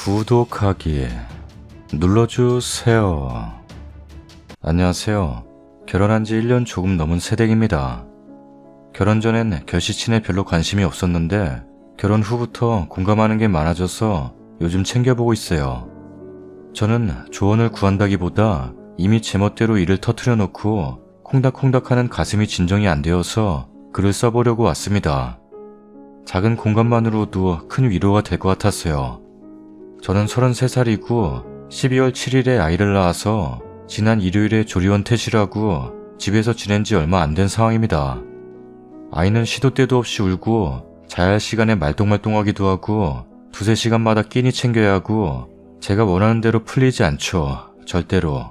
구독하기 눌러주세요. 안녕하세요. 결혼한 지 1년 조금 넘은 새댁입니다. 결혼 전엔 결시친에 별로 관심이 없었는데 결혼 후부터 공감하는 게 많아져서 요즘 챙겨보고 있어요. 저는 조언을 구한다기보다 이미 제멋대로 일을 터트려 놓고 콩닥콩닥하는 가슴이 진정이 안 되어서 글을 써보려고 왔습니다. 작은 공감만으로도 큰 위로가 될 것 같았어요. 저는 33살이고 12월 7일에 아이를 낳아서 지난 일요일에 조리원 퇴실하고 집에서 지낸 지 얼마 안 된 상황입니다. 아이는 시도 때도 없이 울고 자야 할 시간에 말똥말똥하기도 하고 두세 시간마다 끼니 챙겨야 하고 제가 원하는 대로 풀리지 않죠. 절대로.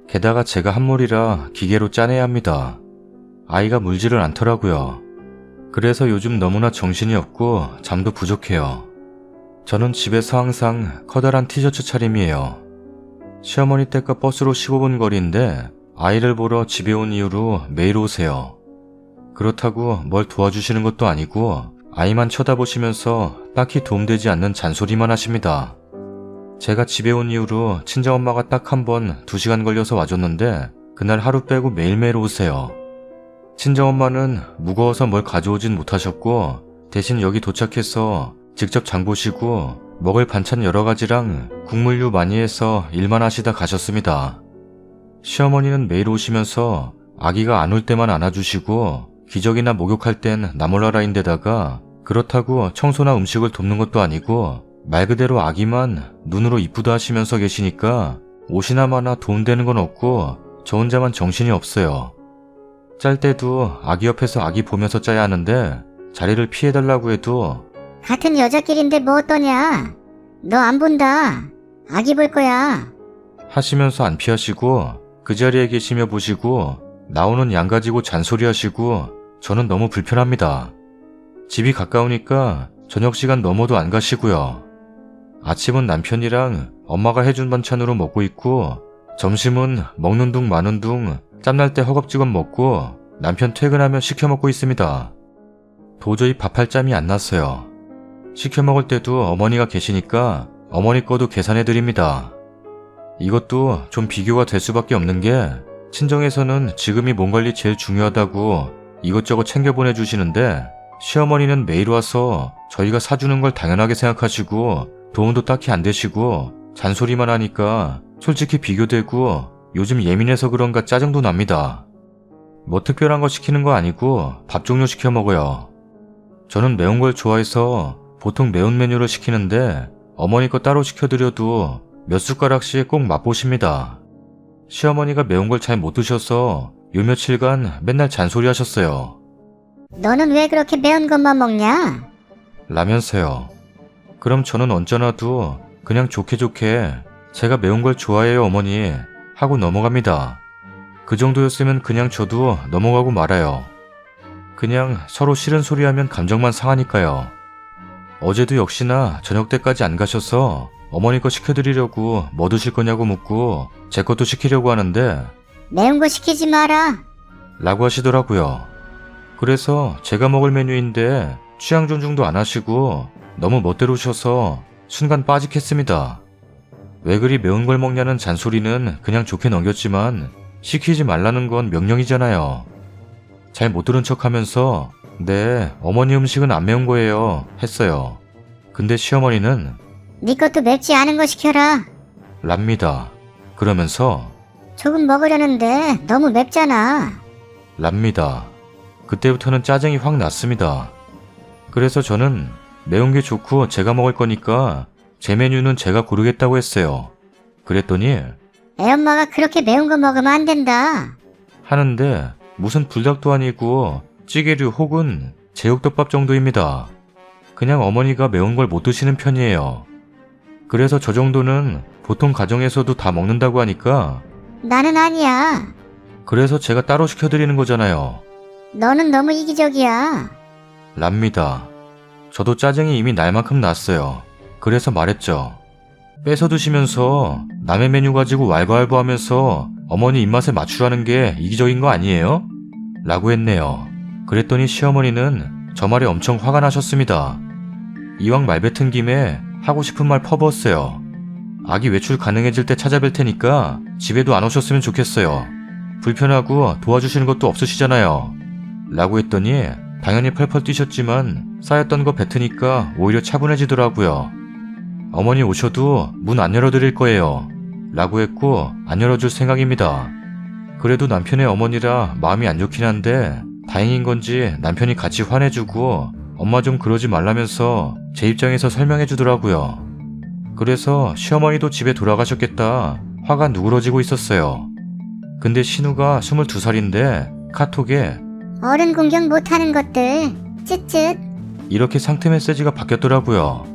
게다가 제가 한몰이라 기계로 짜내야 합니다. 아이가 물지를 않더라고요. 그래서 요즘 너무나 정신이 없고 잠도 부족해요. 저는 집에서 항상 커다란 티셔츠 차림이에요. 시어머니 댁과 버스로 15분 거리인데 아이를 보러 집에 온 이후로 매일 오세요. 그렇다고 뭘 도와주시는 것도 아니고 아이만 쳐다보시면서 딱히 도움되지 않는 잔소리만 하십니다. 제가 집에 온 이후로 친정엄마가 딱 한 번 2시간 걸려서 와줬는데 그날 하루 빼고 매일매일 오세요. 친정엄마는 무거워서 뭘 가져오진 못하셨고 대신 여기 도착해서 직접 장 보시고 먹을 반찬 여러 가지랑 국물류 많이 해서 일만 하시다 가셨습니다. 시어머니는 매일 오시면서 아기가 안 올 때만 안아주시고 기저귀나 목욕할 땐 나몰라라인데다가 그렇다고 청소나 음식을 돕는 것도 아니고 말 그대로 아기만 눈으로 이쁘다 하시면서 계시니까 옷이나 마나 도움되는 건 없고 저 혼자만 정신이 없어요. 짤 때도 아기 옆에서 아기 보면서 짜야 하는데 자리를 피해달라고 해도 같은 여자끼리인데 뭐 어떠냐? 너 안 본다. 아기 볼 거야. 하시면서 안 피하시고 그 자리에 계시며 보시고 나오는 양 가지고 잔소리 하시고 저는 너무 불편합니다. 집이 가까우니까 저녁 시간 넘어도 안 가시고요. 아침은 남편이랑 엄마가 해준 반찬으로 먹고 있고 점심은 먹는 둥 마는 둥 짬날 때 허겁지겁 먹고 남편 퇴근하면 시켜 먹고 있습니다. 도저히 밥할 짬이 안 났어요. 시켜 먹을 때도 어머니가 계시니까 어머니 거도 계산해 드립니다. 이것도 좀 비교가 될 수밖에 없는 게 친정에서는 지금이 몸 관리 제일 중요하다고 이것저것 챙겨 보내주시는데 시어머니는 매일 와서 저희가 사주는 걸 당연하게 생각하시고 도움도 딱히 안 되시고 잔소리만 하니까 솔직히 비교되고 요즘 예민해서 그런가 짜증도 납니다. 뭐 특별한 거 시키는 거 아니고 밥 종류 시켜 먹어요. 저는 매운 걸 좋아해서 보통 매운 메뉴를 시키는데 어머니 거 따로 시켜드려도 몇 숟가락씩 꼭 맛보십니다. 시어머니가 매운 걸 잘 못 드셔서 요 며칠간 맨날 잔소리 하셨어요. 너는 왜 그렇게 매운 것만 먹냐? 라면서요. 그럼 저는 언짢아도 그냥 좋게 제가 매운 걸 좋아해요 어머니 하고 넘어갑니다. 그 정도였으면 그냥 저도 넘어가고 말아요. 그냥 서로 싫은 소리 하면 감정만 상하니까요. 어제도 역시나 저녁 때까지 안 가셔서 어머니 거 시켜드리려고 뭐 드실 거냐고 묻고 제 것도 시키려고 하는데 매운 거 시키지 마라. 라고 하시더라고요. 그래서 제가 먹을 메뉴인데 취향 존중도 안 하시고 너무 멋대로셔서 순간 빠직했습니다. 왜 그리 매운 걸 먹냐는 잔소리는 그냥 좋게 넘겼지만 시키지 말라는 건 명령이잖아요. 잘 못 들은 척하면서 네, 어머니 음식은 안 매운 거예요 했어요. 근데 시어머니는 네 것도 맵지 않은 거 시켜라. 랍니다. 그러면서 조금 먹으려는데 너무 맵잖아. 랍니다. 그때부터는 짜증이 확 났습니다. 그래서 저는 매운 게 좋고 제가 먹을 거니까 제 메뉴는 제가 고르겠다고 했어요. 그랬더니 애엄마가 그렇게 매운 거 먹으면 안 된다. 하는데 무슨 불닭도 아니고 찌개류 혹은 제육덮밥 정도입니다. 그냥 어머니가 매운 걸 못 드시는 편이에요. 그래서 저 정도는 보통 가정에서도 다 먹는다고 하니까 나는 아니야. 그래서 제가 따로 시켜드리는 거잖아요. 너는 너무 이기적이야. 랍니다. 저도 짜증이 이미 날 만큼 났어요. 그래서 말했죠. 뺏어 드시면서 남의 메뉴 가지고 왈가왈부하면서 어머니 입맛에 맞추라는 게 이기적인 거 아니에요? 라고 했네요. 그랬더니 시어머니는 저 말에 엄청 화가 나셨습니다. 이왕 말 뱉은 김에 하고 싶은 말 퍼부었어요. 아기 외출 가능해질 때 찾아뵐 테니까 집에도 안 오셨으면 좋겠어요. 불편하고 도와주시는 것도 없으시잖아요. 라고 했더니 당연히 펄펄 뛰셨지만 쌓였던 거 뱉으니까 오히려 차분해지더라고요. 어머니 오셔도 문 안 열어드릴 거예요. 라고 했고 안 열어줄 생각입니다. 그래도 남편의 어머니라 마음이 안 좋긴 한데 다행인 건지 남편이 같이 화내주고 엄마 좀 그러지 말라면서 제 입장에서 설명해 주더라고요. 그래서 시어머니도 집에 돌아가셨겠다 화가 누그러지고 있었어요. 근데 신우가 22살인데 카톡에 어른 공격 못하는 것들 쯧쯧. 이렇게 상태 메시지가 바뀌었더라고요.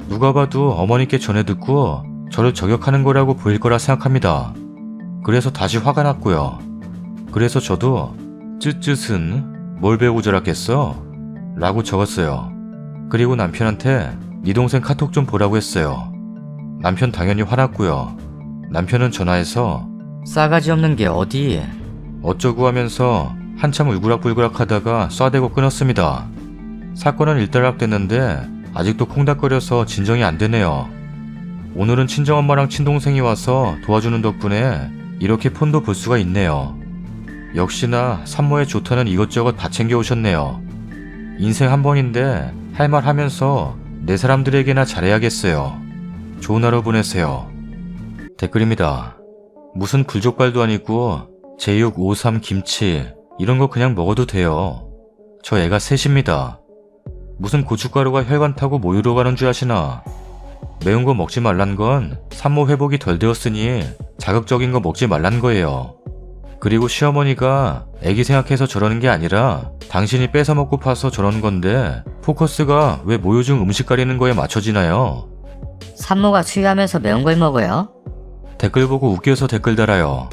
누가 봐도 어머니께 전해 듣고 저를 저격하는 거라고 보일 거라 생각합니다. 그래서 다시 화가 났고요. 그래서 저도 쯧쯧은 뭘 배우고 자랐겠어? 라고 적었어요. 그리고 남편한테 네 동생 카톡 좀 보라고 했어요. 남편 당연히 화났고요. 남편은 전화해서 싸가지 없는 게 어디? 어쩌고 하면서 한참 울그락불그락 하다가 쏴대고 끊었습니다. 사건은 일단락됐는데 아직도 콩닥거려서 진정이 안 되네요. 오늘은 친정엄마랑 친동생이 와서 도와주는 덕분에 이렇게 폰도 볼 수가 있네요. 역시나 산모에 좋다는 이것저것 다 챙겨오셨네요. 인생 한 번인데 할 말 하면서 내 사람들에게나 잘해야겠어요. 좋은 하루 보내세요. 댓글입니다. 무슨 굴족발도 아니고 제육, 오삼, 김치 이런 거 그냥 먹어도 돼요. 저 애가 셋입니다. 무슨 고춧가루가 혈관 타고 모유로 가는 줄 아시나? 매운 거 먹지 말란 건 산모 회복이 덜 되었으니 자극적인 거 먹지 말란 거예요. 그리고 시어머니가 애기 생각해서 저러는 게 아니라 당신이 뺏어 먹고 파서 저러는 건데 포커스가 왜 모유 중 음식 가리는 거에 맞춰지나요? 산모가 수유하면서 매운 걸 먹어요? 댓글 보고 웃겨서 댓글 달아요.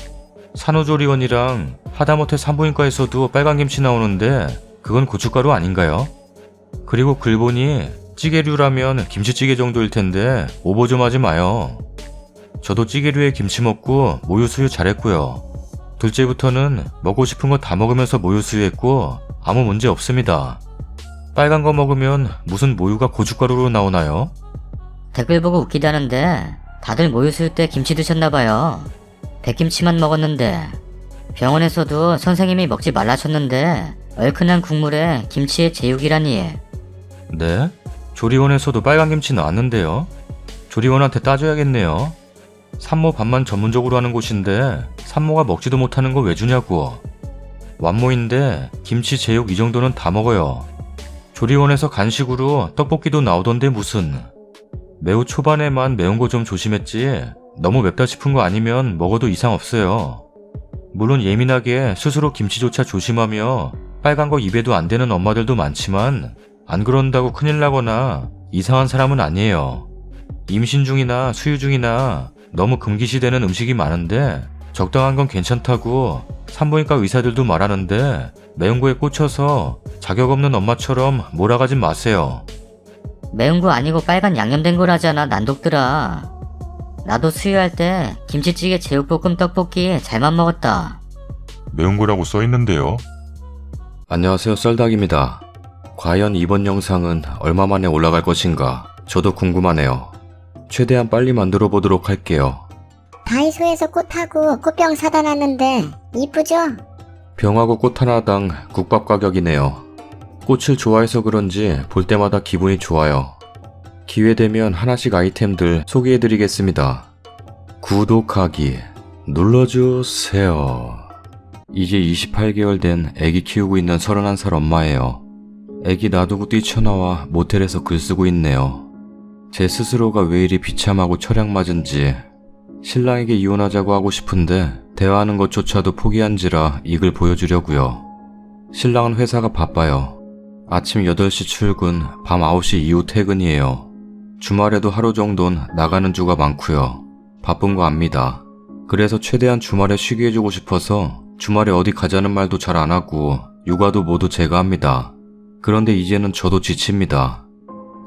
산후조리원이랑 하다못해 산부인과에서도 빨간 김치 나오는데 그건 고춧가루 아닌가요? 그리고 글 보니 찌개류라면 김치찌개 정도일 텐데 오버 좀 하지 마요. 저도 찌개류에 김치 먹고 모유 수유 잘했고요. 둘째부터는 먹고 싶은 거 다 먹으면서 모유 수유했고 아무 문제 없습니다. 빨간 거 먹으면 무슨 모유가 고춧가루로 나오나요? 댓글 보고 웃기다는데 다들 모유 수유 때 김치 드셨나봐요. 백김치만 먹었는데 병원에서도 선생님이 먹지 말라셨는데 얼큰한 국물에 김치에 제육이라니. 네? 조리원에서도 빨간 김치 나왔는데요. 조리원한테 따져야겠네요. 산모 밥만 전문적으로 하는 곳인데 산모가 먹지도 못하는 거 왜 주냐고. 완모인데 김치, 제육 이 정도는 다 먹어요. 조리원에서 간식으로 떡볶이도 나오던데 무슨. 매우 초반에만 매운 거 좀 조심했지 너무 맵다 싶은 거 아니면 먹어도 이상 없어요. 물론 예민하게 스스로 김치조차 조심하며 빨간 거 입에도 안 되는 엄마들도 많지만 안 그런다고 큰일 나거나 이상한 사람은 아니에요. 임신 중이나 수유 중이나 너무 금기시되는 음식이 많은데 적당한 건 괜찮다고 산부인과 의사들도 말하는데 매운 거에 꽂혀서 자격 없는 엄마처럼 몰아가지 마세요. 매운 거 아니고 빨간 양념된 거라잖아 난독들아. 나도 수유할 때 김치찌개, 제육볶음, 떡볶이 잘만 먹었다. 매운 거라고 써있는데요. 안녕하세요, 썰닭입니다. 과연 이번 영상은 얼마 만에 올라갈 것인가 저도 궁금하네요. 최대한 빨리 만들어 보도록 할게요. 다이소에서 꽃하고 꽃병 사다 놨는데 이쁘죠? 병하고 꽃 하나당 국밥 가격이네요. 꽃을 좋아해서 그런지 볼 때마다 기분이 좋아요. 기회되면 하나씩 아이템들 소개해드리겠습니다. 구독하기 눌러주세요. 이제 28개월 된 애기 키우고 있는 31살 엄마예요. 애기 놔두고 뛰쳐나와 모텔에서 글 쓰고 있네요. 제 스스로가 왜 이리 비참하고 철양맞은지 신랑에게 이혼하자고 하고 싶은데 대화하는 것조차도 포기한지라 이 글 보여주려고요. 신랑은 회사가 바빠요. 아침 8시 출근, 밤 9시 이후 퇴근이에요. 주말에도 하루 정도는 나가는 주가 많고요. 바쁜 거 압니다. 그래서 최대한 주말에 쉬게 해주고 싶어서 주말에 어디 가자는 말도 잘 안 하고 육아도 모두 제가 합니다. 그런데 이제는 저도 지칩니다.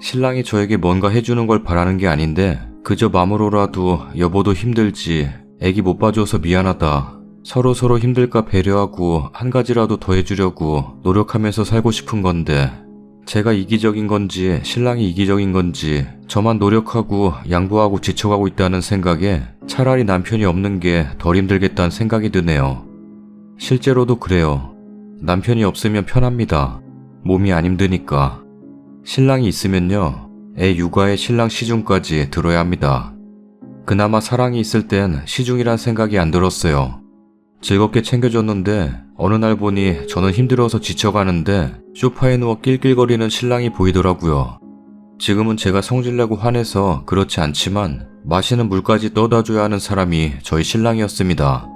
신랑이 저에게 뭔가 해주는 걸 바라는 게 아닌데 그저 마음으로라도 여보도 힘들지, 애기 못 봐줘서 미안하다, 서로 힘들까 배려하고 한 가지라도 더 해주려고 노력하면서 살고 싶은 건데 제가 이기적인 건지 신랑이 이기적인 건지 저만 노력하고 양보하고 지쳐가고 있다는 생각에 차라리 남편이 없는 게 덜 힘들겠다는 생각이 드네요. 실제로도 그래요. 남편이 없으면 편합니다. 몸이 안 힘드니까. 신랑이 있으면요, 애 육아에 신랑 시중까지 들어야 합니다. 그나마 사랑이 있을 땐 시중이란 생각이 안 들었어요. 즐겁게 챙겨줬는데 어느 날 보니 저는 힘들어서 지쳐가는데 소파에 누워 낄낄거리는 신랑이 보이더라고요. 지금은 제가 성질내고 화내서 그렇지 않지만 마시는 물까지 떠다 줘야 하는 사람이 저희 신랑이었습니다.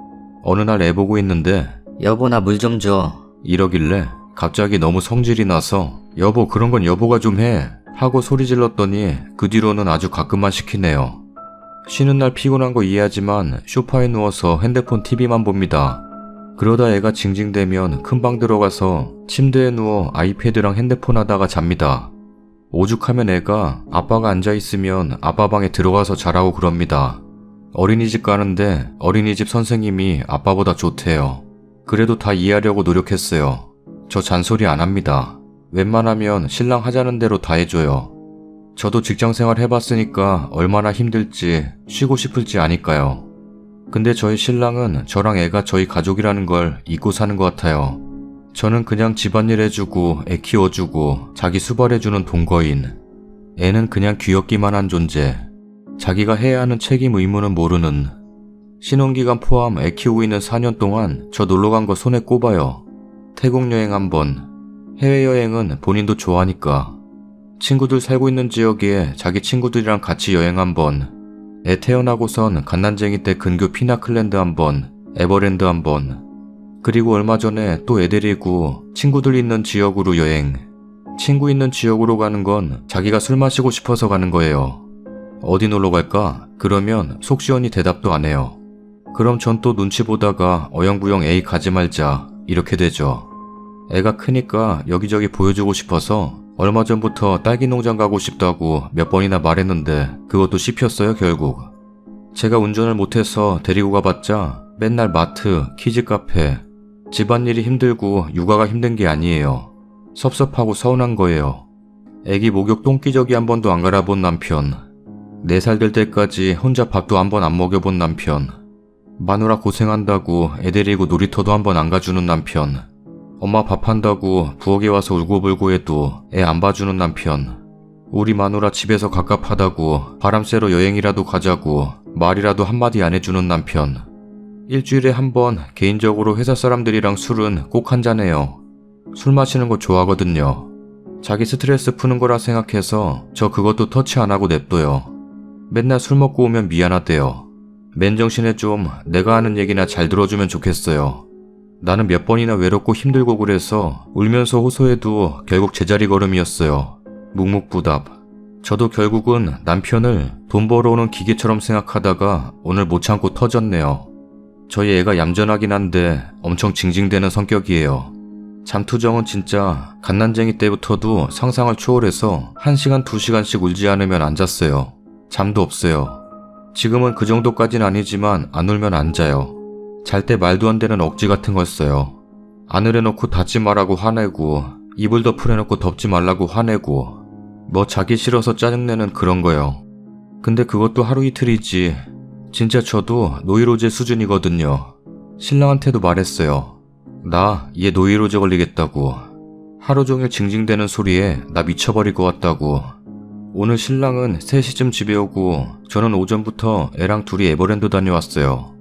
어느 날 애 보고 있는데 여보 나 물 좀 줘. 이러길래 갑자기 너무 성질이 나서 여보 그런 건 여보가 좀 해 하고 소리 질렀더니 그 뒤로는 아주 가끔만 시키네요. 쉬는 날 피곤한 거 이해하지만 소파에 누워서 핸드폰 TV만 봅니다. 그러다 애가 징징대면 금방 들어가서 침대에 누워 아이패드랑 핸드폰 하다가 잡니다. 오죽하면 애가 아빠가 앉아있으면 아빠 방에 들어가서 자라고 그럽니다. 어린이집 가는데 어린이집 선생님이 아빠보다 좋대요. 그래도 다 이해하려고 노력했어요. 저 잔소리 안 합니다. 웬만하면 신랑 하자는 대로 다 해줘요. 저도 직장생활 해봤으니까 얼마나 힘들지 쉬고 싶을지 아니까요. 근데 저희 신랑은 저랑 애가 저희 가족이라는 걸 잊고 사는 것 같아요. 저는 그냥 집안일 해주고 애 키워주고 자기 수발해주는 동거인. 애는 그냥 귀엽기만 한 존재. 자기가 해야 하는 책임 의무는 모르는. 신혼기간 포함 애 키우고 있는 4년 동안 저 놀러간 거 손에 꼽아요. 태국 여행 한 번. 해외여행은 본인도 좋아하니까. 친구들 살고 있는 지역에 자기 친구들이랑 같이 여행 한 번. 애 태어나고선 갓난쟁이 때 근교 피나클랜드 한 번, 에버랜드 한 번. 그리고 얼마 전에 또 애 데리고 친구들 있는 지역으로 여행. 친구 있는 지역으로 가는 건 자기가 술 마시고 싶어서 가는 거예요. 어디 놀러 갈까? 그러면 속 시원히 대답도 안 해요. 그럼 전 또 눈치 보다가 어영부영 에이 가지 말자 이렇게 되죠. 애가 크니까 여기저기 보여주고 싶어서 얼마 전부터 딸기 농장 가고 싶다고 몇 번이나 말했는데 그것도 씹혔어요 결국. 제가 운전을 못해서 데리고 가봤자 맨날 마트, 키즈카페. 집안일이 힘들고 육아가 힘든 게 아니에요. 섭섭하고 서운한 거예요. 애기 목욕 똥기저귀 한 번도 안 갈아본 남편. 4살 될 때까지 혼자 밥도 한 번 안 먹여본 남편. 마누라 고생한다고 애 데리고 놀이터도 한 번 안 가주는 남편. 엄마 밥 한다고 부엌에 와서 울고불고 해도 애 안 봐주는 남편. 우리 마누라 집에서 갑갑하다고 바람 쐬러 여행이라도 가자고 말이라도 한마디 안 해주는 남편. 일주일에 한 번 개인적으로 회사 사람들이랑 술은 꼭 한잔해요. 술 마시는 거 좋아하거든요. 자기 스트레스 푸는 거라 생각해서 저 그것도 터치 안 하고 냅둬요. 맨날 술 먹고 오면 미안하대요. 맨정신에 좀 내가 하는 얘기나 잘 들어주면 좋겠어요. 나는 몇 번이나 외롭고 힘들고 그래서 울면서 호소해도 결국 제자리 걸음이었어요. 묵묵부답. 저도 결국은 남편을 돈 벌어오는 기계처럼 생각하다가 오늘 못 참고 터졌네요. 저희 애가 얌전하긴 한데 엄청 징징대는 성격이에요. 잠투정은 진짜 갓난쟁이 때부터도 상상을 초월해서 1시간 2시간씩 울지 않으면 안 잤어요. 잠도 없어요. 지금은 그 정도까진 아니지만 안 울면 안 자요. 잘 때 말도 안 되는 억지 같은 걸 써요. 안으려 놓고 닫지 말라고 화내고 이불 덮으려 놓고 덮지 말라고 화내고 뭐 자기 싫어서 짜증내는 그런 거요. 근데 그것도 하루 이틀이지. 진짜 저도 노이로제 수준이거든요. 신랑한테도 말했어요. 나 얘 노이로제 걸리겠다고. 하루 종일 징징대는 소리에 나 미쳐버릴 것 같다고. 오늘 신랑은 3시쯤 집에 오고 저는 오전부터 애랑 둘이 에버랜드 다녀왔어요.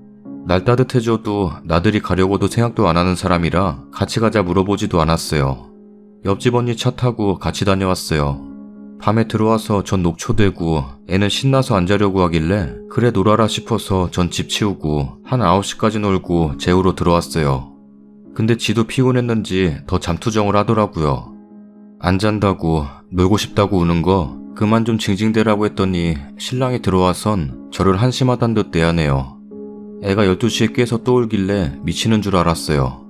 날 따뜻해져도 나들이 가려고도 생각도 안 하는 사람이라 같이 가자 물어보지도 않았어요. 옆집 언니 차 타고 같이 다녀왔어요. 밤에 들어와서 전 녹초되고 애는 신나서 안 자려고 하길래 그래 놀아라 싶어서 전 집 치우고 한 9시까지 놀고 재우러 들어왔어요. 근데 지도 피곤했는지 더 잠투정을 하더라고요. 안 잔다고 놀고 싶다고 우는 거 그만 좀 징징대라고 했더니 신랑이 들어와선 저를 한심하단 듯 대하네요. 애가 12시에 깨서 또 울길래 미치는 줄 알았어요.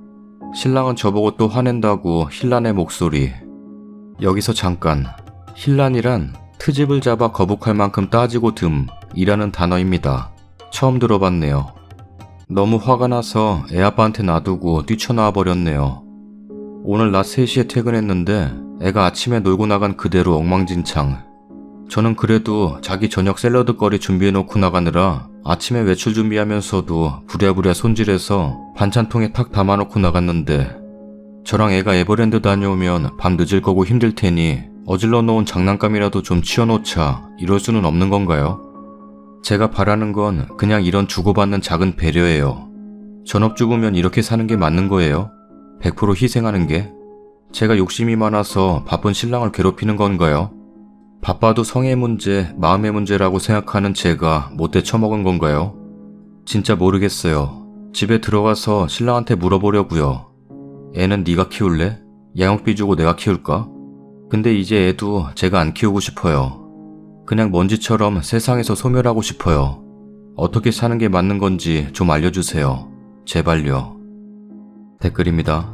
신랑은 저보고 또 화낸다고 힐란의 목소리. 여기서 잠깐. 힐란이란 트집을 잡아 거북할 만큼 따지고 듬이라는 단어입니다. 처음 들어봤네요. 너무 화가 나서 애 아빠한테 놔두고 뛰쳐나와 버렸네요. 오늘 낮 3시에 퇴근했는데 애가 아침에 놀고 나간 그대로 엉망진창. 저는 그래도 자기 저녁 샐러드거리 준비해놓고 나가느라 아침에 외출 준비하면서도 부랴부랴 손질해서 반찬통에 탁 담아놓고 나갔는데 저랑 애가 에버랜드 다녀오면 밤 늦을 거고 힘들 테니 어질러 놓은 장난감이라도 좀 치워놓자 이럴 수는 없는 건가요? 제가 바라는 건 그냥 이런 주고받는 작은 배려예요. 전업주부면 이렇게 사는 게 맞는 거예요? 100% 희생하는 게? 제가 욕심이 많아서 바쁜 신랑을 괴롭히는 건가요? 바빠도 성의 문제, 마음의 문제라고 생각하는 제가 못돼 처먹은 건가요? 진짜 모르겠어요. 집에 들어가서 신랑한테 물어보려고요. 애는 네가 키울래? 양육비 주고 내가 키울까? 근데 이제 애도 제가 안 키우고 싶어요. 그냥 먼지처럼 세상에서 소멸하고 싶어요. 어떻게 사는 게 맞는 건지 좀 알려주세요. 제발요. 댓글입니다.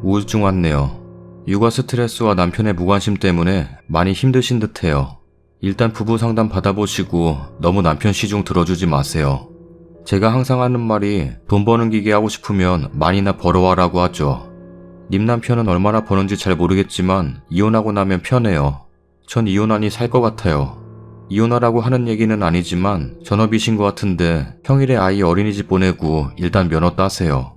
우울증 왔네요. 육아 스트레스와 남편의 무관심 때문에 많이 힘드신 듯해요. 일단 부부 상담 받아보시고 너무 남편 시중 들어주지 마세요. 제가 항상 하는 말이 돈 버는 기계 하고 싶으면 많이나 벌어와라고 하죠. 님 남편은 얼마나 버는지 잘 모르겠지만 이혼하고 나면 편해요. 전 이혼하니 살 것 같아요. 이혼하라고 하는 얘기는 아니지만 전업이신 것 같은데 평일에 아이 어린이집 보내고 일단 면허 따세요.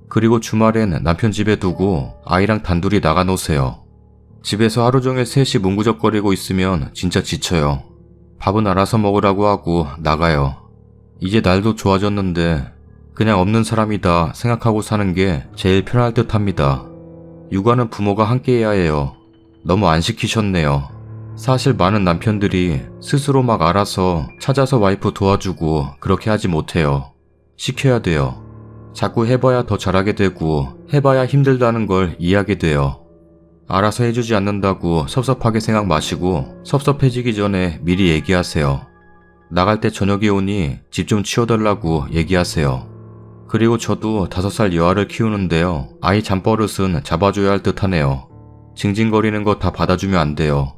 그리고 주말엔 남편 집에 두고 아이랑 단둘이 나가 놓으세요. 집에서 하루 종일 셋이 문구적거리고 있으면 진짜 지쳐요. 밥은 알아서 먹으라고 하고 나가요. 이제 날도 좋아졌는데 그냥 없는 사람이다 생각하고 사는 게 제일 편할 듯 합니다. 육아는 부모가 함께 해야 해요. 너무 안 시키셨네요. 사실 많은 남편들이 스스로 막 알아서 찾아서 와이프 도와주고 그렇게 하지 못해요. 시켜야 돼요. 자꾸 해봐야 더 잘하게 되고 해봐야 힘들다는 걸 이해하게 돼요. 알아서 해주지 않는다고 섭섭하게 생각 마시고 섭섭해지기 전에 미리 얘기하세요. 나갈 때 저녁에 오니 집 좀 치워달라고 얘기하세요. 그리고 저도 5살 여아를 키우는데요. 아이 잠버릇은 잡아줘야 할 듯 하네요. 징징거리는 거 다 받아주면 안 돼요.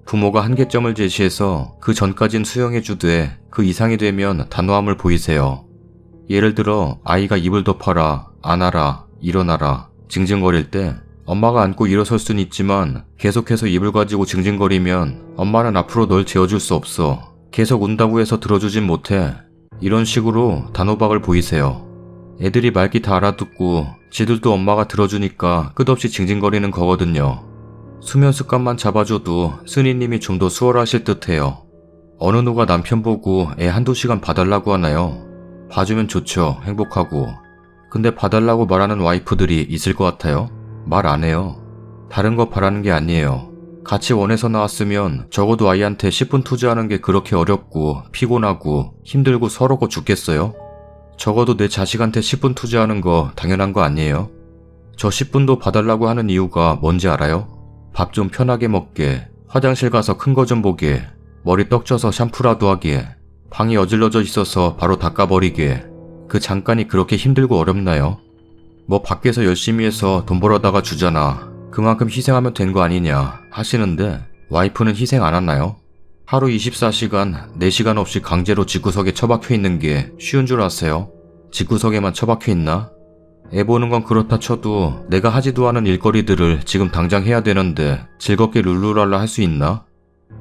부모가 한계점을 제시해서 그 전까진 수용해주되 그 이상이 되면 단호함을 보이세요. 예를 들어 아이가 이불 덮어라, 안아라, 일어나라, 징징거릴 때 엄마가 안고 일어설 순 있지만 계속해서 이불 가지고 징징거리면 엄마는 앞으로 널 재워줄 수 없어. 계속 운다고 해서 들어주진 못해. 이런 식으로 단호박을 보이세요. 애들이 말귀 다 알아듣고 지들도 엄마가 들어주니까 끝없이 징징거리는 거거든요. 수면 습관만 잡아줘도 스니님이 좀 더 수월하실 듯해요. 어느 누가 남편 보고 애 1~2시간 봐달라고 하나요? 봐주면 좋죠. 행복하고. 근데 봐달라고 말하는 와이프들이 있을 것 같아요? 말 안 해요. 다른 거 바라는 게 아니에요. 같이 원해서 나왔으면 적어도 아이한테 10분 투자하는 게 그렇게 어렵고 피곤하고 힘들고 서럽고 죽겠어요? 적어도 내 자식한테 10분 투자하는 거 당연한 거 아니에요? 저 10분도 봐달라고 하는 이유가 뭔지 알아요? 밥 좀 편하게 먹게, 화장실 가서 큰 거 좀 보게, 머리 떡져서 샴푸라도 하게, 방이 어질러져 있어서 바로 닦아버리게. 그 잠깐이 그렇게 힘들고 어렵나요? 뭐 밖에서 열심히 해서 돈 벌어다가 주잖아. 그만큼 희생하면 된 거 아니냐 하시는데 와이프는 희생 안 하나요? 하루 24시간 4시간 없이 강제로 집구석에 처박혀 있는 게 쉬운 줄 아세요? 집구석에만 처박혀 있나? 애 보는 건 그렇다 쳐도 내가 하지도 않은 일거리들을 지금 당장 해야 되는데 즐겁게 룰루랄라 할 수 있나?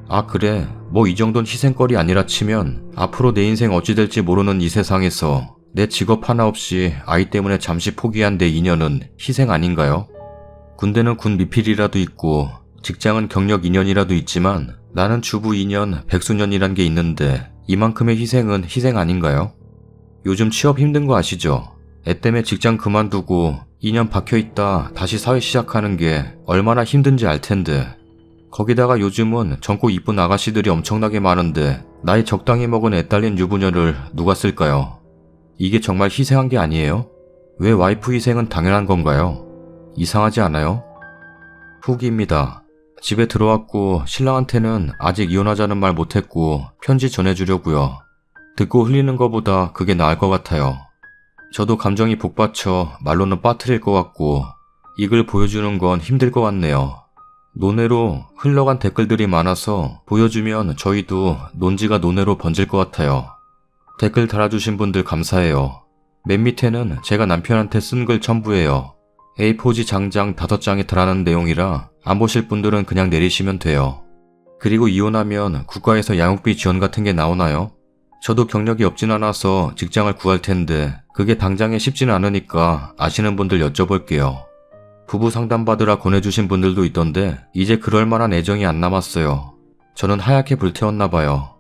아 그래 뭐 이 정도는 희생거리 아니라 치면 앞으로 내 인생 어찌 될지 모르는 이 세상에서 내 직업 하나 없이 아이 때문에 잠시 포기한 내 인연은 희생 아닌가요? 군대는 군 미필이라도 있고 직장은 경력 2년이라도 있지만 나는 주부 2년 백수년이란 게 있는데 이만큼의 희생은 희생 아닌가요? 요즘 취업 힘든 거 아시죠? 애 때문에 직장 그만두고 2년 박혀있다 다시 사회 시작하는 게 얼마나 힘든지 알 텐데 거기다가 요즘은 젊고 이쁜 아가씨들이 엄청나게 많은데 나이 적당히 먹은 애 딸린 유부녀를 누가 쓸까요? 이게 정말 희생한 게 아니에요? 왜 와이프 희생은 당연한 건가요? 이상하지 않아요? 후기입니다. 집에 들어왔고 신랑한테는 아직 이혼하자는 말 못했고 편지 전해주려고요. 듣고 흘리는 것보다 그게 나을 것 같아요. 저도 감정이 복받쳐 말로는 빠뜨릴 것 같고 이 글 보여주는 건 힘들 것 같네요. 논외로 흘러간 댓글들이 많아서 보여주면 저희도 논지가 논외로 번질 것 같아요. 댓글 달아주신 분들 감사해요. 맨 밑에는 제가 남편한테 쓴 글 첨부해요. A4지 장장 5장에 달하는 내용이라 안 보실 분들은 그냥 내리시면 돼요. 그리고 이혼하면 국가에서 양육비 지원 같은 게 나오나요? 저도 경력이 없진 않아서 직장을 구할 텐데 그게 당장에 쉽진 않으니까 아시는 분들 여쭤볼게요. 부부 상담받으라 권해주신 분들도 있던데 이제 그럴 만한 애정이 안 남았어요. 저는 하얗게 불태웠나 봐요.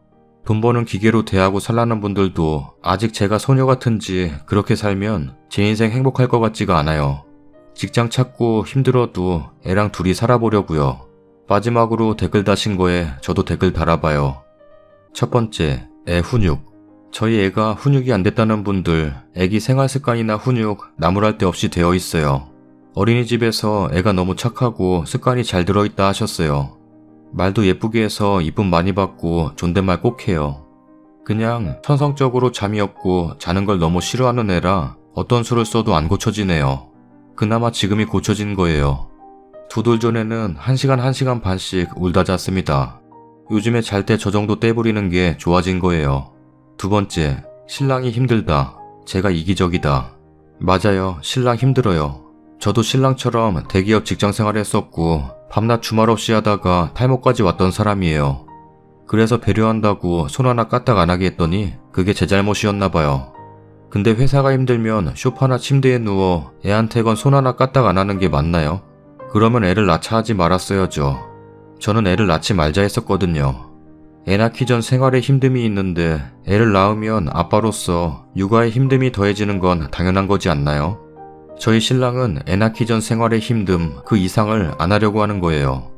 돈 버는 기계로 대하고 살라는 분들도 아직 제가 소녀 같은지 그렇게 살면 제 인생 행복할 것 같지가 않아요. 직장 찾고 힘들어도 애랑 둘이 살아보려고요. 마지막으로 댓글 다신 거에 저도 댓글 달아봐요. 첫 번째, 애 훈육. 저희 애가 훈육이 안 됐다는 분들, 애기 생활습관이나 훈육 나무랄 데 없이 되어 있어요. 어린이집에서 애가 너무 착하고 습관이 잘 들어있다 하셨어요. 말도 예쁘게 해서 이쁨 많이 받고 존댓말 꼭 해요. 그냥 천성적으로 잠이 없고 자는 걸 너무 싫어하는 애라 어떤 수를 써도 안 고쳐지네요. 그나마 지금이 고쳐진 거예요. 2돌 전에는 1시간 반씩 울다 잤습니다. 요즘에 잘 때 저 정도 떼부리는 게 좋아진 거예요. 두 번째, 신랑이 힘들다. 제가 이기적이다. 맞아요. 신랑 힘들어요. 저도 신랑처럼 대기업 직장 생활했었고 밤낮 주말 없이 하다가 탈모까지 왔던 사람이에요. 그래서 배려한다고 손 하나 까딱 안 하게 했더니 그게 제 잘못이었나 봐요. 근데 회사가 힘들면 소파나 침대에 누워 애한테건 손 하나 까딱 안 하는 게 맞나요? 그러면 애를 낳자 하지 말았어야죠. 저는 애를 낳지 말자 했었거든요. 애 낳기 전 생활에 힘듦이 있는데 애를 낳으면 아빠로서 육아에 힘듦이 더해지는 건 당연한 거지 않나요? 저희 신랑은 애 낳기 전 생활의 힘듦 그 이상을 안 하려고 하는 거예요.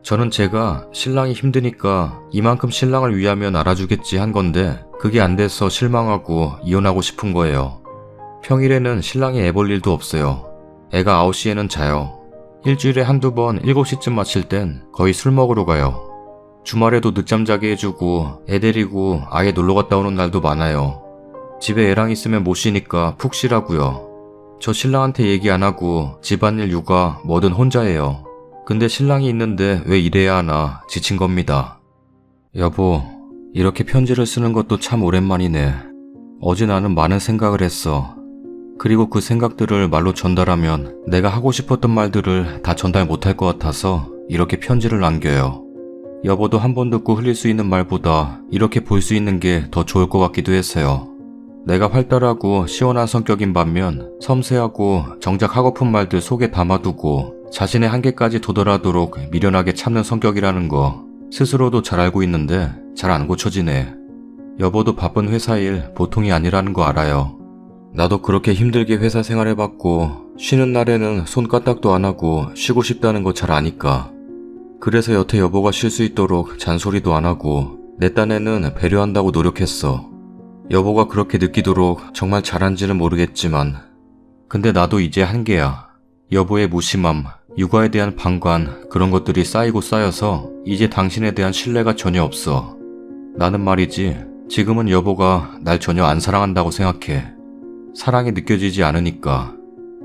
저는 제가 신랑이 힘드니까 이만큼 신랑을 위하면 알아주겠지 한 건데 그게 안 돼서 실망하고 이혼하고 싶은 거예요. 평일에는 신랑이 애 볼 일도 없어요. 애가 9시에는 자요. 일주일에 한두 번 7시쯤 마칠 땐 거의 술 먹으러 가요. 주말에도 늦잠 자게 해주고 애 데리고 아예 놀러 갔다 오는 날도 많아요. 집에 애랑 있으면 못 쉬니까 푹 쉬라고요. 저 신랑한테 얘기 안 하고 집안일 육아 뭐든 혼자 해요. 근데 신랑이 있는데 왜 이래야 하나 지친 겁니다. 여보, 이렇게 편지를 쓰는 것도 참 오랜만이네. 어제 나는 많은 생각을 했어. 그리고 그 생각들을 말로 전달하면 내가 하고 싶었던 말들을 다 전달 못할 것 같아서 이렇게 편지를 남겨요. 여보도 한 번 듣고 흘릴 수 있는 말보다 이렇게 볼 수 있는 게 더 좋을 것 같기도 했어요. 내가 활달하고 시원한 성격인 반면 섬세하고 정작 하고픈 말들 속에 담아두고 자신의 한계까지 도달하도록 미련하게 참는 성격이라는 거 스스로도 잘 알고 있는데 잘 안 고쳐지네. 여보도 바쁜 회사 일 보통이 아니라는 거 알아요. 나도 그렇게 힘들게 회사 생활해봤고 쉬는 날에는 손 까딱도 안 하고 쉬고 싶다는 거 잘 아니까. 그래서 여태 여보가 쉴 수 있도록 잔소리도 안 하고 내 딴에는 배려한다고 노력했어. 여보가 그렇게 느끼도록 정말 잘한지는 모르겠지만 근데 나도 이제 한계야. 여보의 무심함, 육아에 대한 방관 그런 것들이 쌓이고 쌓여서 이제 당신에 대한 신뢰가 전혀 없어. 나는 말이지 지금은 여보가 날 전혀 안 사랑한다고 생각해. 사랑이 느껴지지 않으니까.